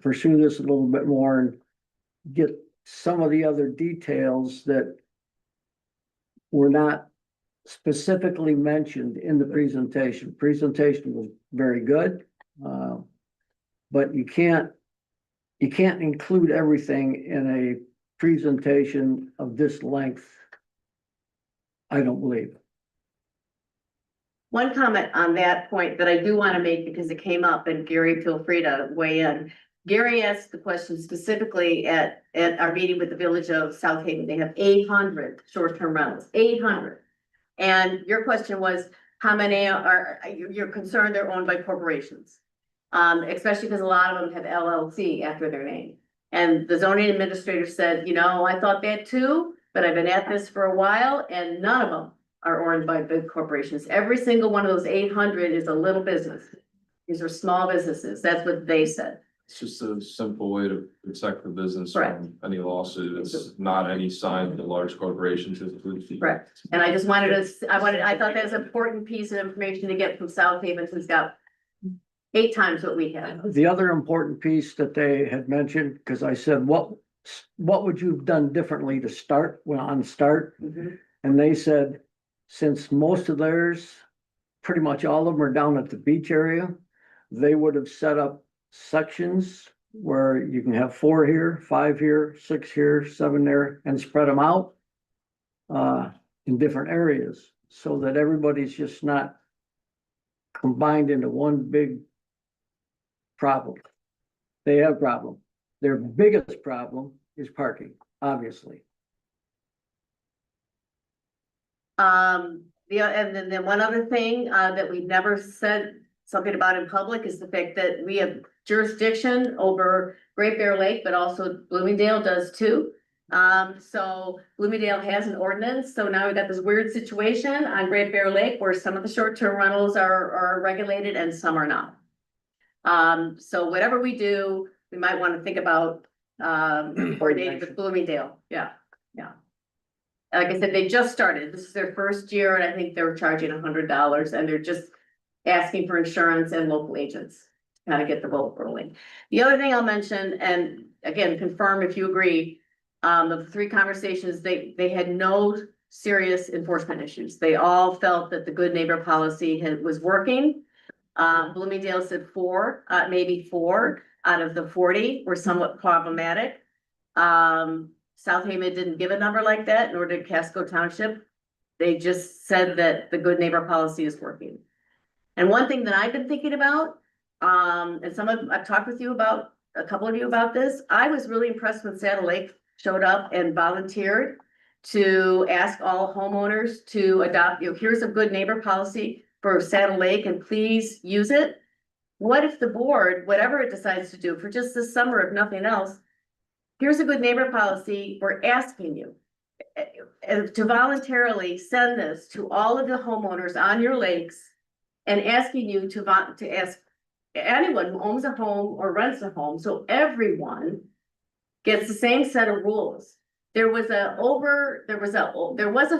[SPEAKER 12] pursue this a little bit more and get some of the other details that were not specifically mentioned in the presentation. Presentation was very good. But you can't include everything in presentation of this length. I don't believe.
[SPEAKER 3] One comment on that point that I do want to make because it came up, and Gary, feel free to weigh in. Gary asked the question specifically at our meeting with the village of South Haven. They have 800 short-term rentals, 800. And your question was, how many you're concerned they're owned by corporations? Especially because a lot of them have LLC after their name. And the zoning administrator said, you know, I thought that too, but I've been at this for a while and none of them are owned by big corporations. Every single one of those 800 is a little business. These are small businesses. That's what they said.
[SPEAKER 4] It's just a simple way to protect the business
[SPEAKER 3] Correct.
[SPEAKER 4] from any lawsuit. It's not any sign that large corporations include.
[SPEAKER 3] Correct. And I just wanted to, I thought that was an important piece of information to get from South Haven, who's got 8 times what we have.
[SPEAKER 12] The other important piece that they had mentioned, because I said, what would you have done differently to start, on start?
[SPEAKER 3] Mhm.
[SPEAKER 12] And they said, since most of theirs, pretty much all of them are down at the beach area, they would have set up sections where you can have 4 here, 5 here, 6 here, 7 there, and spread them out in different areas, so that everybody's just not combined into one big problem. They have problem. Their biggest problem is parking, obviously.
[SPEAKER 3] And then one other thing, that we've never said something about in public is the fact that we have jurisdiction over Great Bear Lake, but also Bloomingdale does too. So Bloomingdale has an ordinance, so now we've got this weird situation on Great Bear Lake where some of the short-term rentals are regulated and some are not. So whatever we do, we might want to think about, coordinating with Bloomingdale, yeah. Like I said, they just started, this is their first year, and I think they're charging $100, and they're just asking for insurance and local agents to kind of get the ball rolling. The other thing I'll mention, and again, confirm if you agree, of the 3 conversations, they had no serious enforcement issues. They all felt that the good neighbor policy was working. Bloomingdale said 4, maybe 4 out of the 40 were somewhat problematic. South Haven didn't give a number like that, nor did Casco Township. They just said that the good neighbor policy is working. And one thing that I've been thinking about, and I've talked with you about, a couple of you about this, I was really impressed when Saddle Lake showed up and volunteered to ask all homeowners to adopt, here's a good neighbor policy for Saddle Lake and please use it. What if the board, whatever it decides to do for just this summer, if nothing else, here's a good neighbor policy, we're asking you to voluntarily send this to all of the homeowners on your lakes and asking you to ask anyone who owns a home or rents a home, so everyone gets the same set of rules. There was a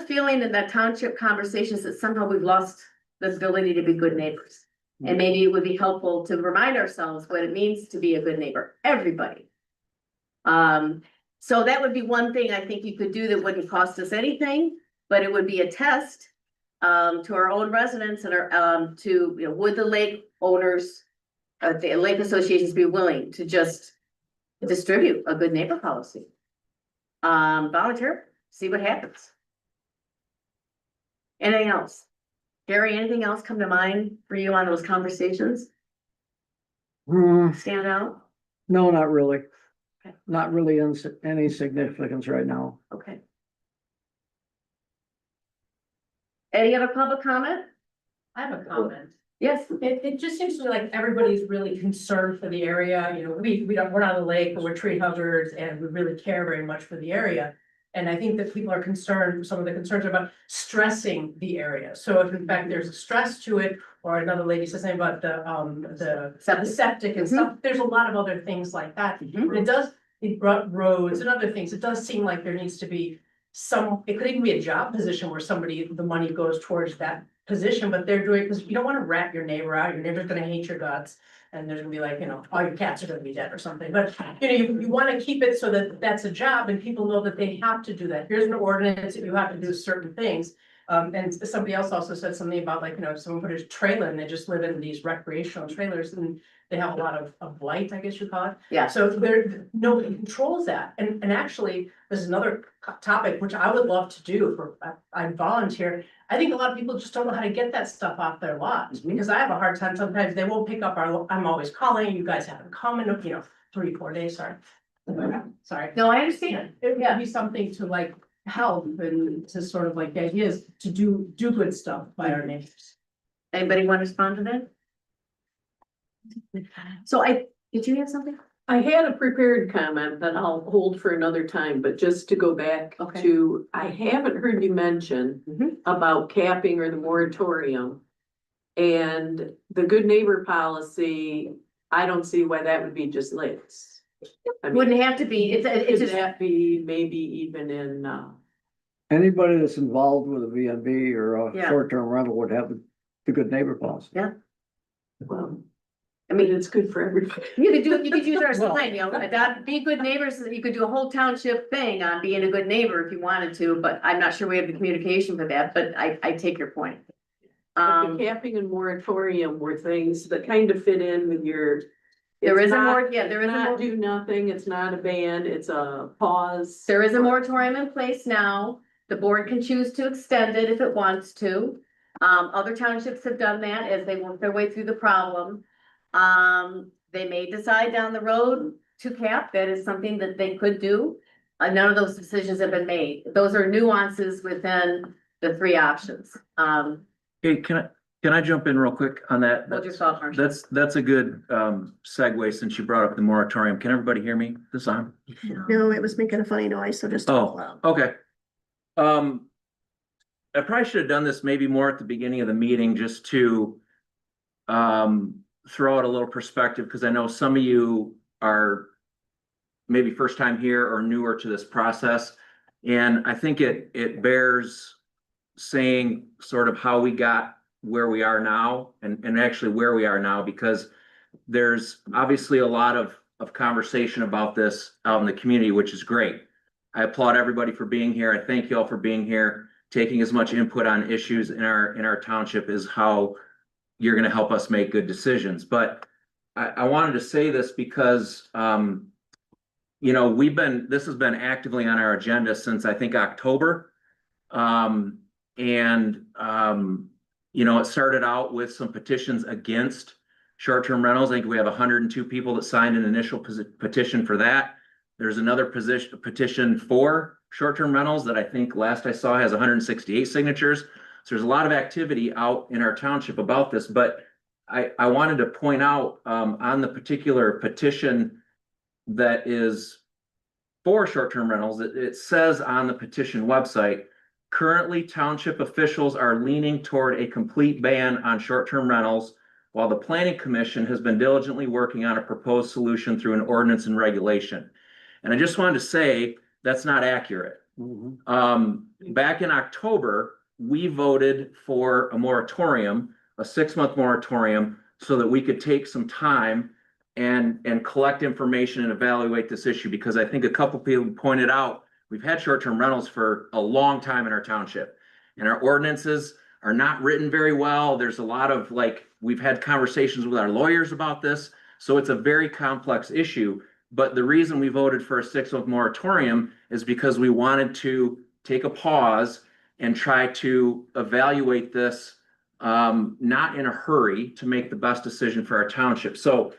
[SPEAKER 3] feeling in that township conversations that somehow we've lost the ability to be good neighbors. And maybe it would be helpful to remind ourselves what it means to be a good neighbor, everybody. So that would be one thing I think you could do that wouldn't cost us anything, but it would be a test to our own residents and our, would the lake owners, the lake associations be willing to just distribute a good neighbor policy? Volunteer, see what happens. Anything else? Gary, anything else come to mind for you on those conversations? Stand out?
[SPEAKER 12] No, not really.
[SPEAKER 3] Okay.
[SPEAKER 12] Not really in any significance right now.
[SPEAKER 3] Okay. Any other public comment?
[SPEAKER 1] I have a comment.
[SPEAKER 3] Yes.
[SPEAKER 1] It just seems to me like everybody's really concerned for the area, we're not on the lake, but we're tree huggers and we really care very much for the area. And I think that people are concerned, some of the concerns are about stressing the area. So if in fact there's a stress to it, or another lady said something about the septic and stuff, there's a lot of other things like that. And it brought roads and other things. It does seem like there needs to be it could even be a job position where the money goes towards that position, but they're doing, because you don't want to rat your neighbor out. Your neighbor's gonna hate your guts. And there's gonna be like, all your cats are gonna be dead or something, but you wanna keep it so that that's a job and people know that they have to do that. Here's an ordinance, if you have to do certain things.
[SPEAKER 6] And somebody else also said something about like, if someone put a trailer and they just live in these recreational trailers and they have a lot of light, I guess you call it.
[SPEAKER 3] Yeah.
[SPEAKER 6] So there, nobody controls that. And actually, there's another topic which I would love to do I volunteer. I think a lot of people just don't know how to get that stuff off their lots, because I have a hard time, sometimes they won't pick up I'm always calling, you guys haven't come in, 3-4 days, sorry. Sorry.
[SPEAKER 3] No, I understand.
[SPEAKER 6] It would be something to like help and to sort of like, the idea is to do good stuff by our neighbors.
[SPEAKER 3] Anybody want to respond to that? So did you have something?
[SPEAKER 6] I had a prepared comment that I'll hold for another time, but just to go back
[SPEAKER 3] Okay.
[SPEAKER 6] to, I haven't heard you mention about capping or the moratorium. And the good neighbor policy, I don't see why that would be just lists. I mean,
[SPEAKER 3] Wouldn't have to be, it's
[SPEAKER 6] could
[SPEAKER 3] just,
[SPEAKER 6] that be maybe even in,
[SPEAKER 12] Anybody that's involved with a VNB or
[SPEAKER 3] Yeah.
[SPEAKER 12] a short-term rental would have the good neighbor policy.
[SPEAKER 6] well,
[SPEAKER 3] I mean,
[SPEAKER 6] it's good for everybody.
[SPEAKER 3] you could use our sign, be good neighbors, you could do a whole township thing on being a good neighbor if you wanted to, but I'm not sure we have the communication for that, but I take your point.
[SPEAKER 6] But the capping and moratorium were things that kind of fit in with your.
[SPEAKER 3] There
[SPEAKER 6] it's
[SPEAKER 3] is a
[SPEAKER 6] not-
[SPEAKER 3] more, yeah, there is a
[SPEAKER 6] Not
[SPEAKER 3] more.
[SPEAKER 6] do nothing, it's not a ban, it's a pause.
[SPEAKER 3] There is a moratorium in place now. The board can choose to extend it if it wants to. Other townships have done that as they work their way through the problem. They may decide down the road to cap. That is something that they could do. None of those decisions have been made. Those are nuances within the three options.
[SPEAKER 5] Hey, can I jump in real quick on that?
[SPEAKER 3] Hold your thought, Marcia.
[SPEAKER 5] That's a good segue since you brought up the moratorium. Can everybody hear me this on?
[SPEAKER 13] No, it was making a funny noise, so just talk loud.
[SPEAKER 5] Okay. I probably should have done this maybe more at the beginning of the meeting just to throw out a little perspective, because I know some of you are maybe first time here or newer to this process. And I think it bears saying sort of how we got where we are now and actually where we are now, because there's obviously a lot of conversation about this out in the community, which is great. I applaud everybody for being here. I thank you all for being here. Taking as much input on issues in our township is how you're gonna help us make good decisions. But I wanted to say this because this has been actively on our agenda since I think October. It started out with some petitions against short-term rentals. I think we have 102 people that signed an initial petition for that. There's another petition for short-term rentals that I think last I saw has 168 signatures. So there's a lot of activity out in our township about this, but I wanted to point out on the particular petition that is for short-term rentals, it says on the petition website, currently township officials are leaning toward a complete ban on short-term rentals, while the planning commission has been diligently working on a proposed solution through an ordinance and regulation. And I just wanted to say that's not accurate. Back in October, we voted for a moratorium, a 6-month moratorium, so that we could take some time and collect information and evaluate this issue, because I think a couple people pointed out, we've had short-term rentals for a long time in our township, and our ordinances are not written very well. There's a lot of we've had conversations with our lawyers about this, so it's a very complex issue. But the reason we voted for a 6-month moratorium is because we wanted to take a pause and try to evaluate this, not in a hurry, to make the best decision for our township. So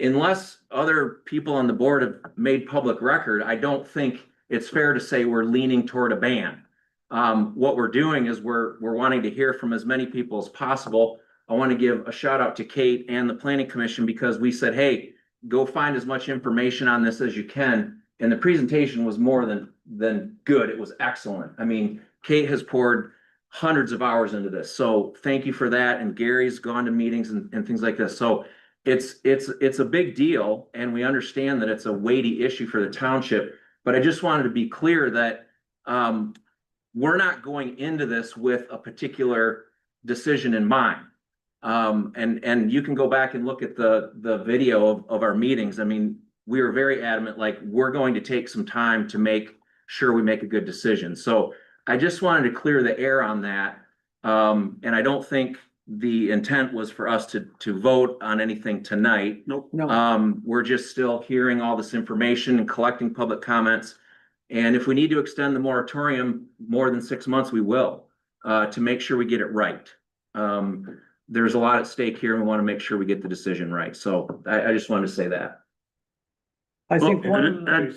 [SPEAKER 5] unless other people on the board have made public record, I don't think it's fair to say we're leaning toward a ban. What we're doing is we're wanting to hear from as many people as possible. I want to give a shout out to Kate and the Planning Commission, because we said, hey, go find as much information on this as you can. And the presentation was more than good. It was excellent. I mean, Kate has poured hundreds of hours into this. So thank you for that. And Gary's gone to meetings and things like this. So it's a big deal. And we understand that it's a weighty issue for the township. But I just wanted to be clear that we're not going into this with a particular decision in mind. And you can go back and look at the video of our meetings. I mean, we were very adamant, we're going to take some time to make sure we make a good decision. So I just wanted to clear the air on that. And I don't think the intent was for us to vote on anything tonight.
[SPEAKER 2] Nope.
[SPEAKER 12] No,
[SPEAKER 5] We're just still hearing all this information and collecting public comments. And if we need to extend the moratorium more than 6 months, we will, to make sure we get it right. There's a lot at stake here and we want to make sure we get the decision right. So I just wanted to say that.
[SPEAKER 12] I think
[SPEAKER 2] Well,
[SPEAKER 12] one,
[SPEAKER 2] and-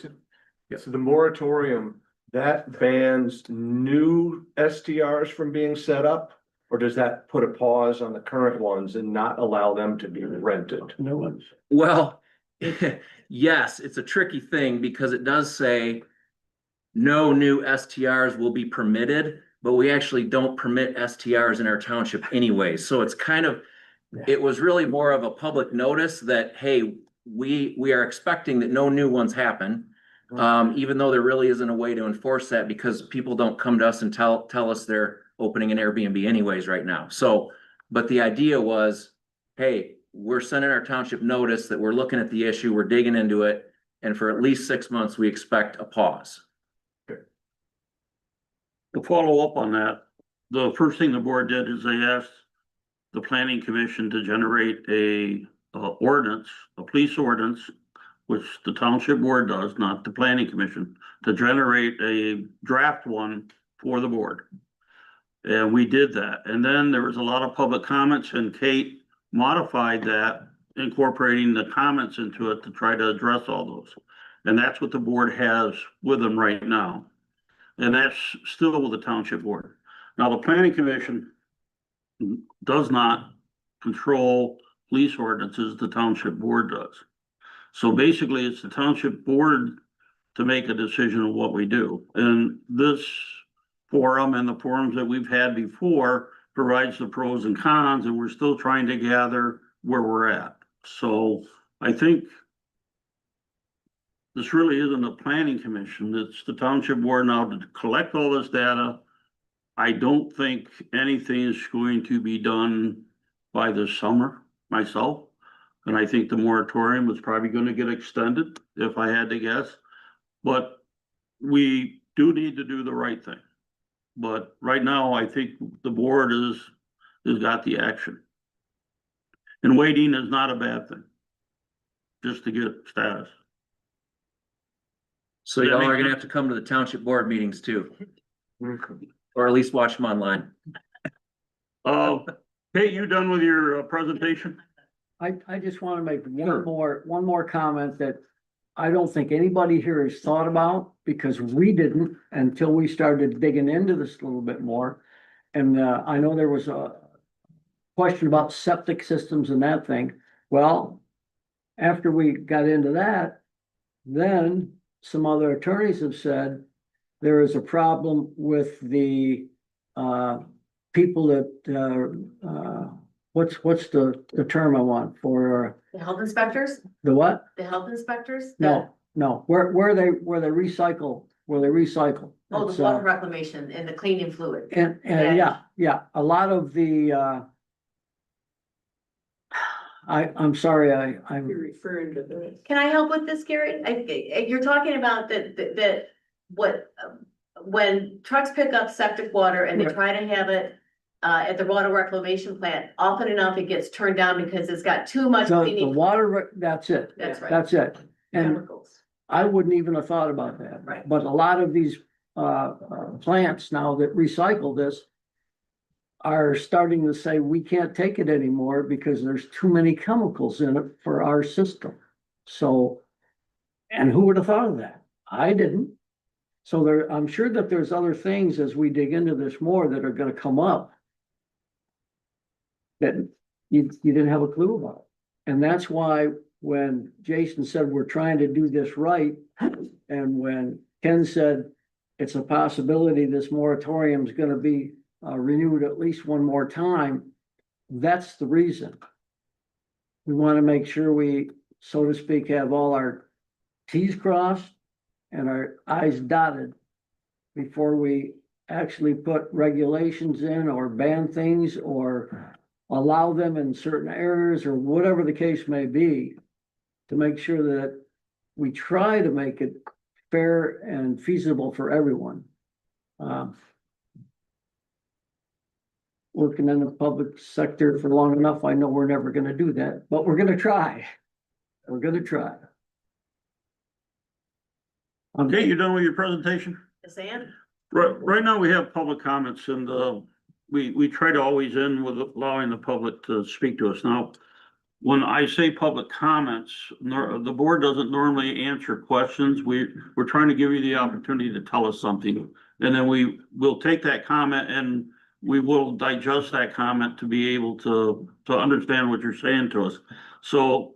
[SPEAKER 14] So the moratorium, that bans new STRs from being set up? Or does that put a pause on the current ones and not allow them to be rented?
[SPEAKER 12] no one's,
[SPEAKER 5] Well, yes, it's a tricky thing because it does say no new STRs will be permitted, but we actually don't permit STRs in our township anyway. So it's kind of, it was really more of a public notice that, hey, we are expecting that no new ones happen. Even though there really isn't a way to enforce that because people don't come to us and tell us they're opening an Airbnb anyways right now. So, but the idea was, hey, we're sending our township notice that we're looking at the issue, we're digging into it, and for at least 6 months, we expect a pause.
[SPEAKER 2] To follow up on that, the first thing the board did is they asked the planning commission to generate a ordinance, a police ordinance, which the township board does, not the planning commission, to generate a draft one for the board. And we did that. And then there was a lot of public comments and Kate modified that, incorporating the comments into it to try to address all those. And that's what the board has with them right now. And that's still with the township board. Now, the planning commission does not control police ordinances, the township board does. So basically, it's the township board to make a decision on what we do. And this forum and the forums that we've had before provides the pros and cons, and we're still trying to gather where we're at. So I think this really isn't a planning commission, it's the township board now to collect all this data. I don't think anything is going to be done by this summer myself. And I think the moratorium is probably gonna get extended, if I had to guess. But we do need to do the right thing. But right now, I think the board has got the action. And waiting is not a bad thing. Just to get status.
[SPEAKER 5] So
[SPEAKER 2] Does that
[SPEAKER 5] y'all
[SPEAKER 2] make
[SPEAKER 5] are gonna
[SPEAKER 2] sense?
[SPEAKER 5] have to come to the township board meetings too. Or at least watch them online.
[SPEAKER 2] Kate, you done with your presentation?
[SPEAKER 12] I just want to make one more comment that I don't think anybody here has thought about, because we didn't until we started digging into this a little bit more. And I know there was a question about septic systems and that thing. Well, after we got into that, then some other attorneys have said there is a problem with the people that what's the term I want for
[SPEAKER 3] The health inspectors,
[SPEAKER 12] the what?
[SPEAKER 3] the health inspectors?
[SPEAKER 12] No, where they recycle.
[SPEAKER 3] Oh,
[SPEAKER 12] It's,
[SPEAKER 3] the water reclamation and the cleaning fluid.
[SPEAKER 12] And yeah, a lot of the I'm sorry, I'm
[SPEAKER 6] referring to the.
[SPEAKER 3] Can I help with this, Gary? You're talking about when trucks pick up septic water and they
[SPEAKER 12] Right.
[SPEAKER 3] try to have it at the water reclamation plant, often enough it gets turned down because it's got too much
[SPEAKER 12] the
[SPEAKER 3] cleaning.
[SPEAKER 12] water, that's it.
[SPEAKER 3] That's right.
[SPEAKER 12] That's it. And
[SPEAKER 3] Chemicals.
[SPEAKER 12] I wouldn't even have thought about that.
[SPEAKER 3] Right.
[SPEAKER 12] But a lot of these plants now that recycle this are starting to say, we can't take it anymore because there's too many chemicals in it for our system. So, and who would have thought of that? I didn't. So I'm sure that there's other things as we dig into this more that are gonna come up that you didn't have a clue about. And that's why when Jason said we're trying to do this right, and when Ken said it's a possibility this moratorium is gonna be renewed at least one more time, that's the reason. We want to make sure we, so to speak, have all our Ts crossed and our Is dotted before we actually put regulations in or ban things or allow them in certain areas or whatever the case may be, to make sure that we try to make it fair and feasible for everyone. working in the public sector for long enough, I know we're never gonna do that, but we're gonna try. We're gonna try.
[SPEAKER 2] Okay, you done with your presentation?
[SPEAKER 6] Yes, and
[SPEAKER 2] Right now, we have public comments and, we try to always end with allowing the public to speak to us. Now, when I say public comments, the board doesn't normally answer questions. We're trying to give you the opportunity to tell us something. And then we will take that comment and we will digest that comment to be able to understand what you're saying to us. So,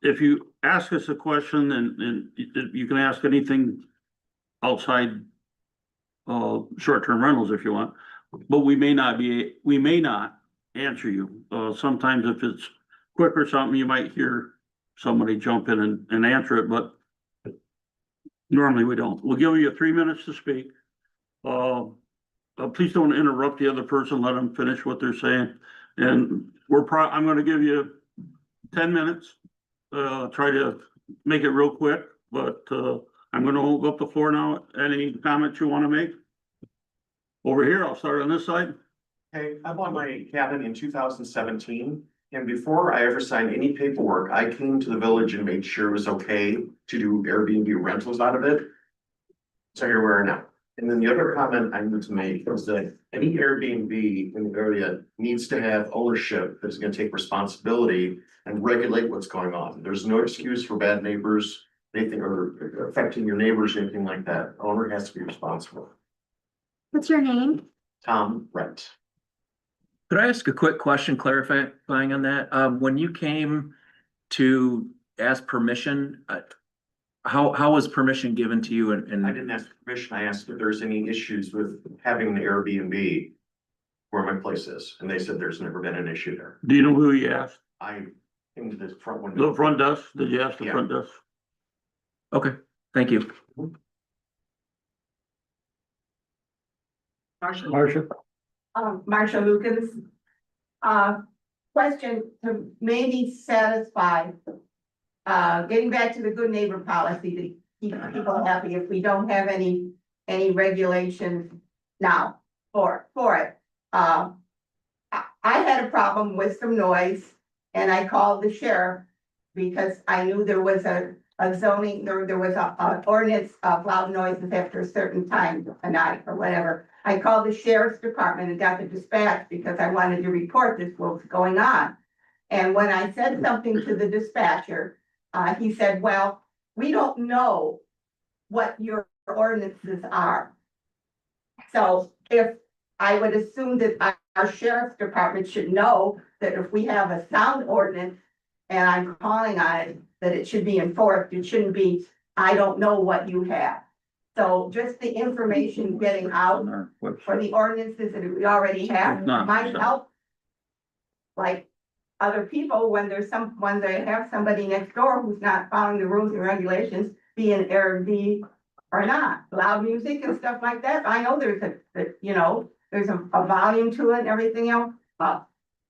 [SPEAKER 2] if you ask us a question and you can ask anything outside short-term rentals if you want, but we may not answer you. Sometimes if it's quick or something, you might hear somebody jump in and answer it, but normally we don't. We'll give you 3 minutes to speak. Please don't interrupt the other person, let them finish what they're saying. And I'm gonna give you 10 minutes. Try to make it real quick, but, I'm gonna hold up the floor now. Any comments you wanna make? Over here, I'll start on this side.
[SPEAKER 15] Hey, I bought my cabin in 2017, and before I ever signed any paperwork, I came to the village and made sure it was okay to do Airbnb rentals out of it. So here we are now. And then the other comment I need to make is that any Airbnb in the area needs to have ownership that's gonna take responsibility and regulate what's going on. There's no excuse for bad neighbors, anything or affecting your neighbors, anything like that. Owner has to be responsible.
[SPEAKER 13] What's your name?
[SPEAKER 15] Tom Rent.
[SPEAKER 5] Could I ask a quick question clarifying on that? When you came to ask permission, how was permission given to you
[SPEAKER 15] I
[SPEAKER 5] and
[SPEAKER 15] didn't ask permission. I asked if there's any issues with having an Airbnb where my place is, and they said there's never been an issue there.
[SPEAKER 2] Do you know who you asked?
[SPEAKER 15] I came to the front window.
[SPEAKER 2] The front desk? Did you ask the
[SPEAKER 15] Yeah.
[SPEAKER 2] front desk?
[SPEAKER 5] Okay, thank you.
[SPEAKER 12] Marcia?
[SPEAKER 10] Marsha Lucas. Question to maybe satisfy, getting back to the good neighbor policy to keep people happy if we don't have any regulations now for it. I had a problem with some noise and I called the sheriff because I knew there was a zoning, there was a ordinance of loud noises after a certain time a night or whatever. I called the sheriff's department and got the dispatch because I wanted to report this, what was going on. And when I said something to the dispatcher, he said, well, we don't know what your ordinances are. So if I would assume that our sheriff's department should know that if we have a sound ordinance and I'm calling on it, that it should be enforced. It shouldn't be, I don't know what you have. So just the information getting out for the ordinances that we already have might help. Like other people, when they have somebody next door who's not following the rules and regulations, be an Airbnb or not, loud music and stuff like that. I know there's a volume to it and everything else.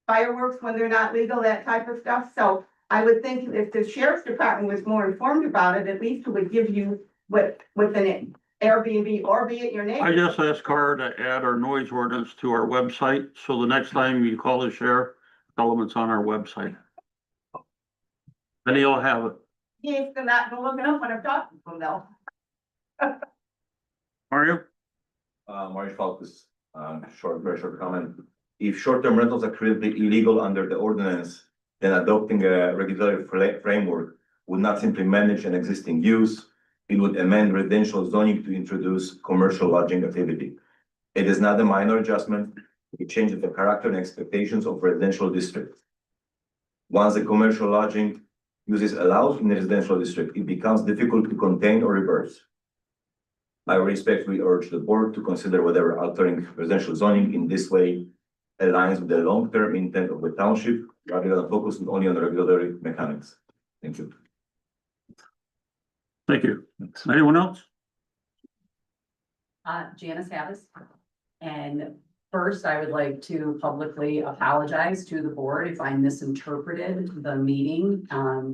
[SPEAKER 10] Fireworks when they're not legal, that type of stuff. So I would think if the sheriff's department was more informed about it, at least it would give you with an Airbnb or be it your neighbor.
[SPEAKER 2] I just asked Carr to add our noise ordinance to our website, so the next time you call the sheriff, tell them it's on our website. Then he'll have it.
[SPEAKER 10] He's not gonna look it up when I'm talking to him though.
[SPEAKER 2] Mario?
[SPEAKER 4] Mario Falkus, very short comment. If short-term rentals are currently illegal under the ordinance, then adopting a regulatory framework would not simply manage an existing use. It would amend residential zoning to introduce commercial lodging activity. It is not a minor adjustment. It changes the character and expectations of residential districts. Once the commercial lodging use is allowed in a residential district, it becomes difficult to contain or reverse. I respectfully urge the board to consider whether altering residential zoning in this way aligns with the long-term intent of the township rather than focusing only on the regulatory mechanics. Thank you.
[SPEAKER 2] Thank you. Anyone else?
[SPEAKER 9] Janice Havis. And first, I would like to publicly apologize to the board if I misinterpreted the meeting,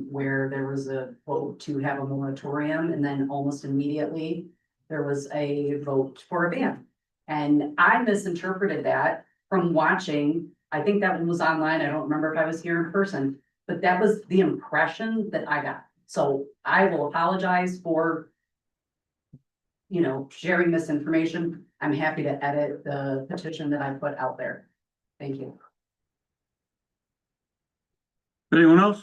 [SPEAKER 9] where there was a vote to have a moratorium and then almost immediately there was a vote for a ban. And I misinterpreted that from watching, I think that one was online, I don't remember if I was here in person, but that was the impression that I got. So I will apologize for, you know, sharing this information. I'm happy to edit the petition that I put out there. Thank you.
[SPEAKER 2] Anyone else?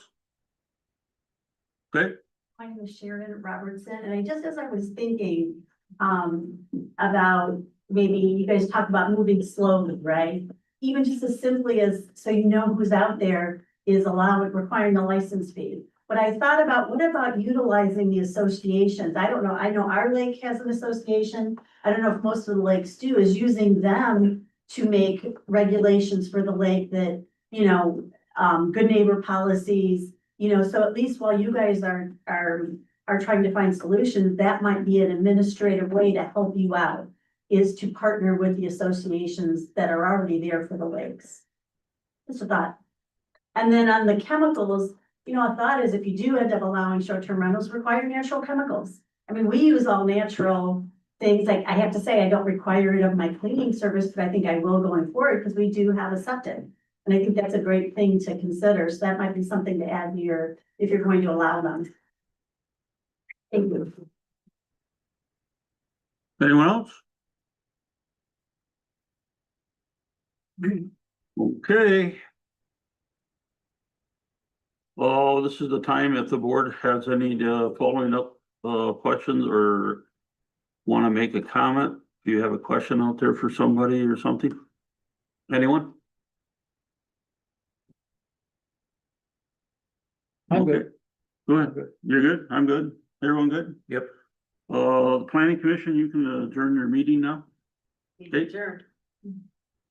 [SPEAKER 2] Okay,
[SPEAKER 16] My name is Sharon Robertson, and I just, as I was thinking, about maybe you guys talk about moving slowly, right? Even just as simply as, so you know who's out there, is requiring a license fee. But I thought about, what about utilizing the associations? I don't know, I know our lake has an association. I don't know if most of the lakes do, is using them to make regulations for the lake that, you know, good neighbor policies, you know, so at least while you guys are trying to find solutions, that might be an administrative way to help you out, is to partner with the associations that are already there for the lakes. Just a thought. And then on the chemicals, you know, a thought is if you do end up allowing short-term rentals, require natural chemicals. I mean, we use all natural things. Like, I have to say, I don't require it of my cleaning service, but I think I will going forward because we do have a septic. And I think that's a great thing to consider. So that might be something to add to your, if you're going to allow them. Thank you.
[SPEAKER 2] anyone else? Okay. Oh, this is the time if the board has any following up questions or want to make a comment. Do you have a question out there for somebody or something? Anyone?
[SPEAKER 12] I'm good.
[SPEAKER 2] Okay. Go ahead. You're good? I'm good. Everyone good?
[SPEAKER 5] Yep.
[SPEAKER 2] The planning commission, you can adjourn your meeting now. Okay.
[SPEAKER 3] Adjourned.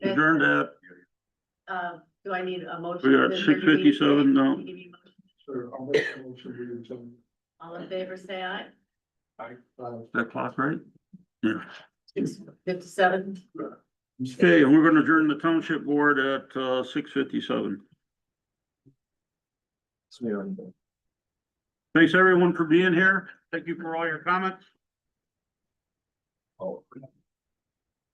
[SPEAKER 2] Adjourned at,
[SPEAKER 3] Do I need a motion?
[SPEAKER 2] we are at
[SPEAKER 3] to adjourn
[SPEAKER 2] 6:57 now.
[SPEAKER 3] the meeting? All in favor, say aye.
[SPEAKER 2] That clock right? Yeah.
[SPEAKER 3] 6:57.
[SPEAKER 2] Okay, and we're gonna adjourn the township board at 6:57. Thanks everyone for being here. Thank you for all your comments.
[SPEAKER 4] Oh.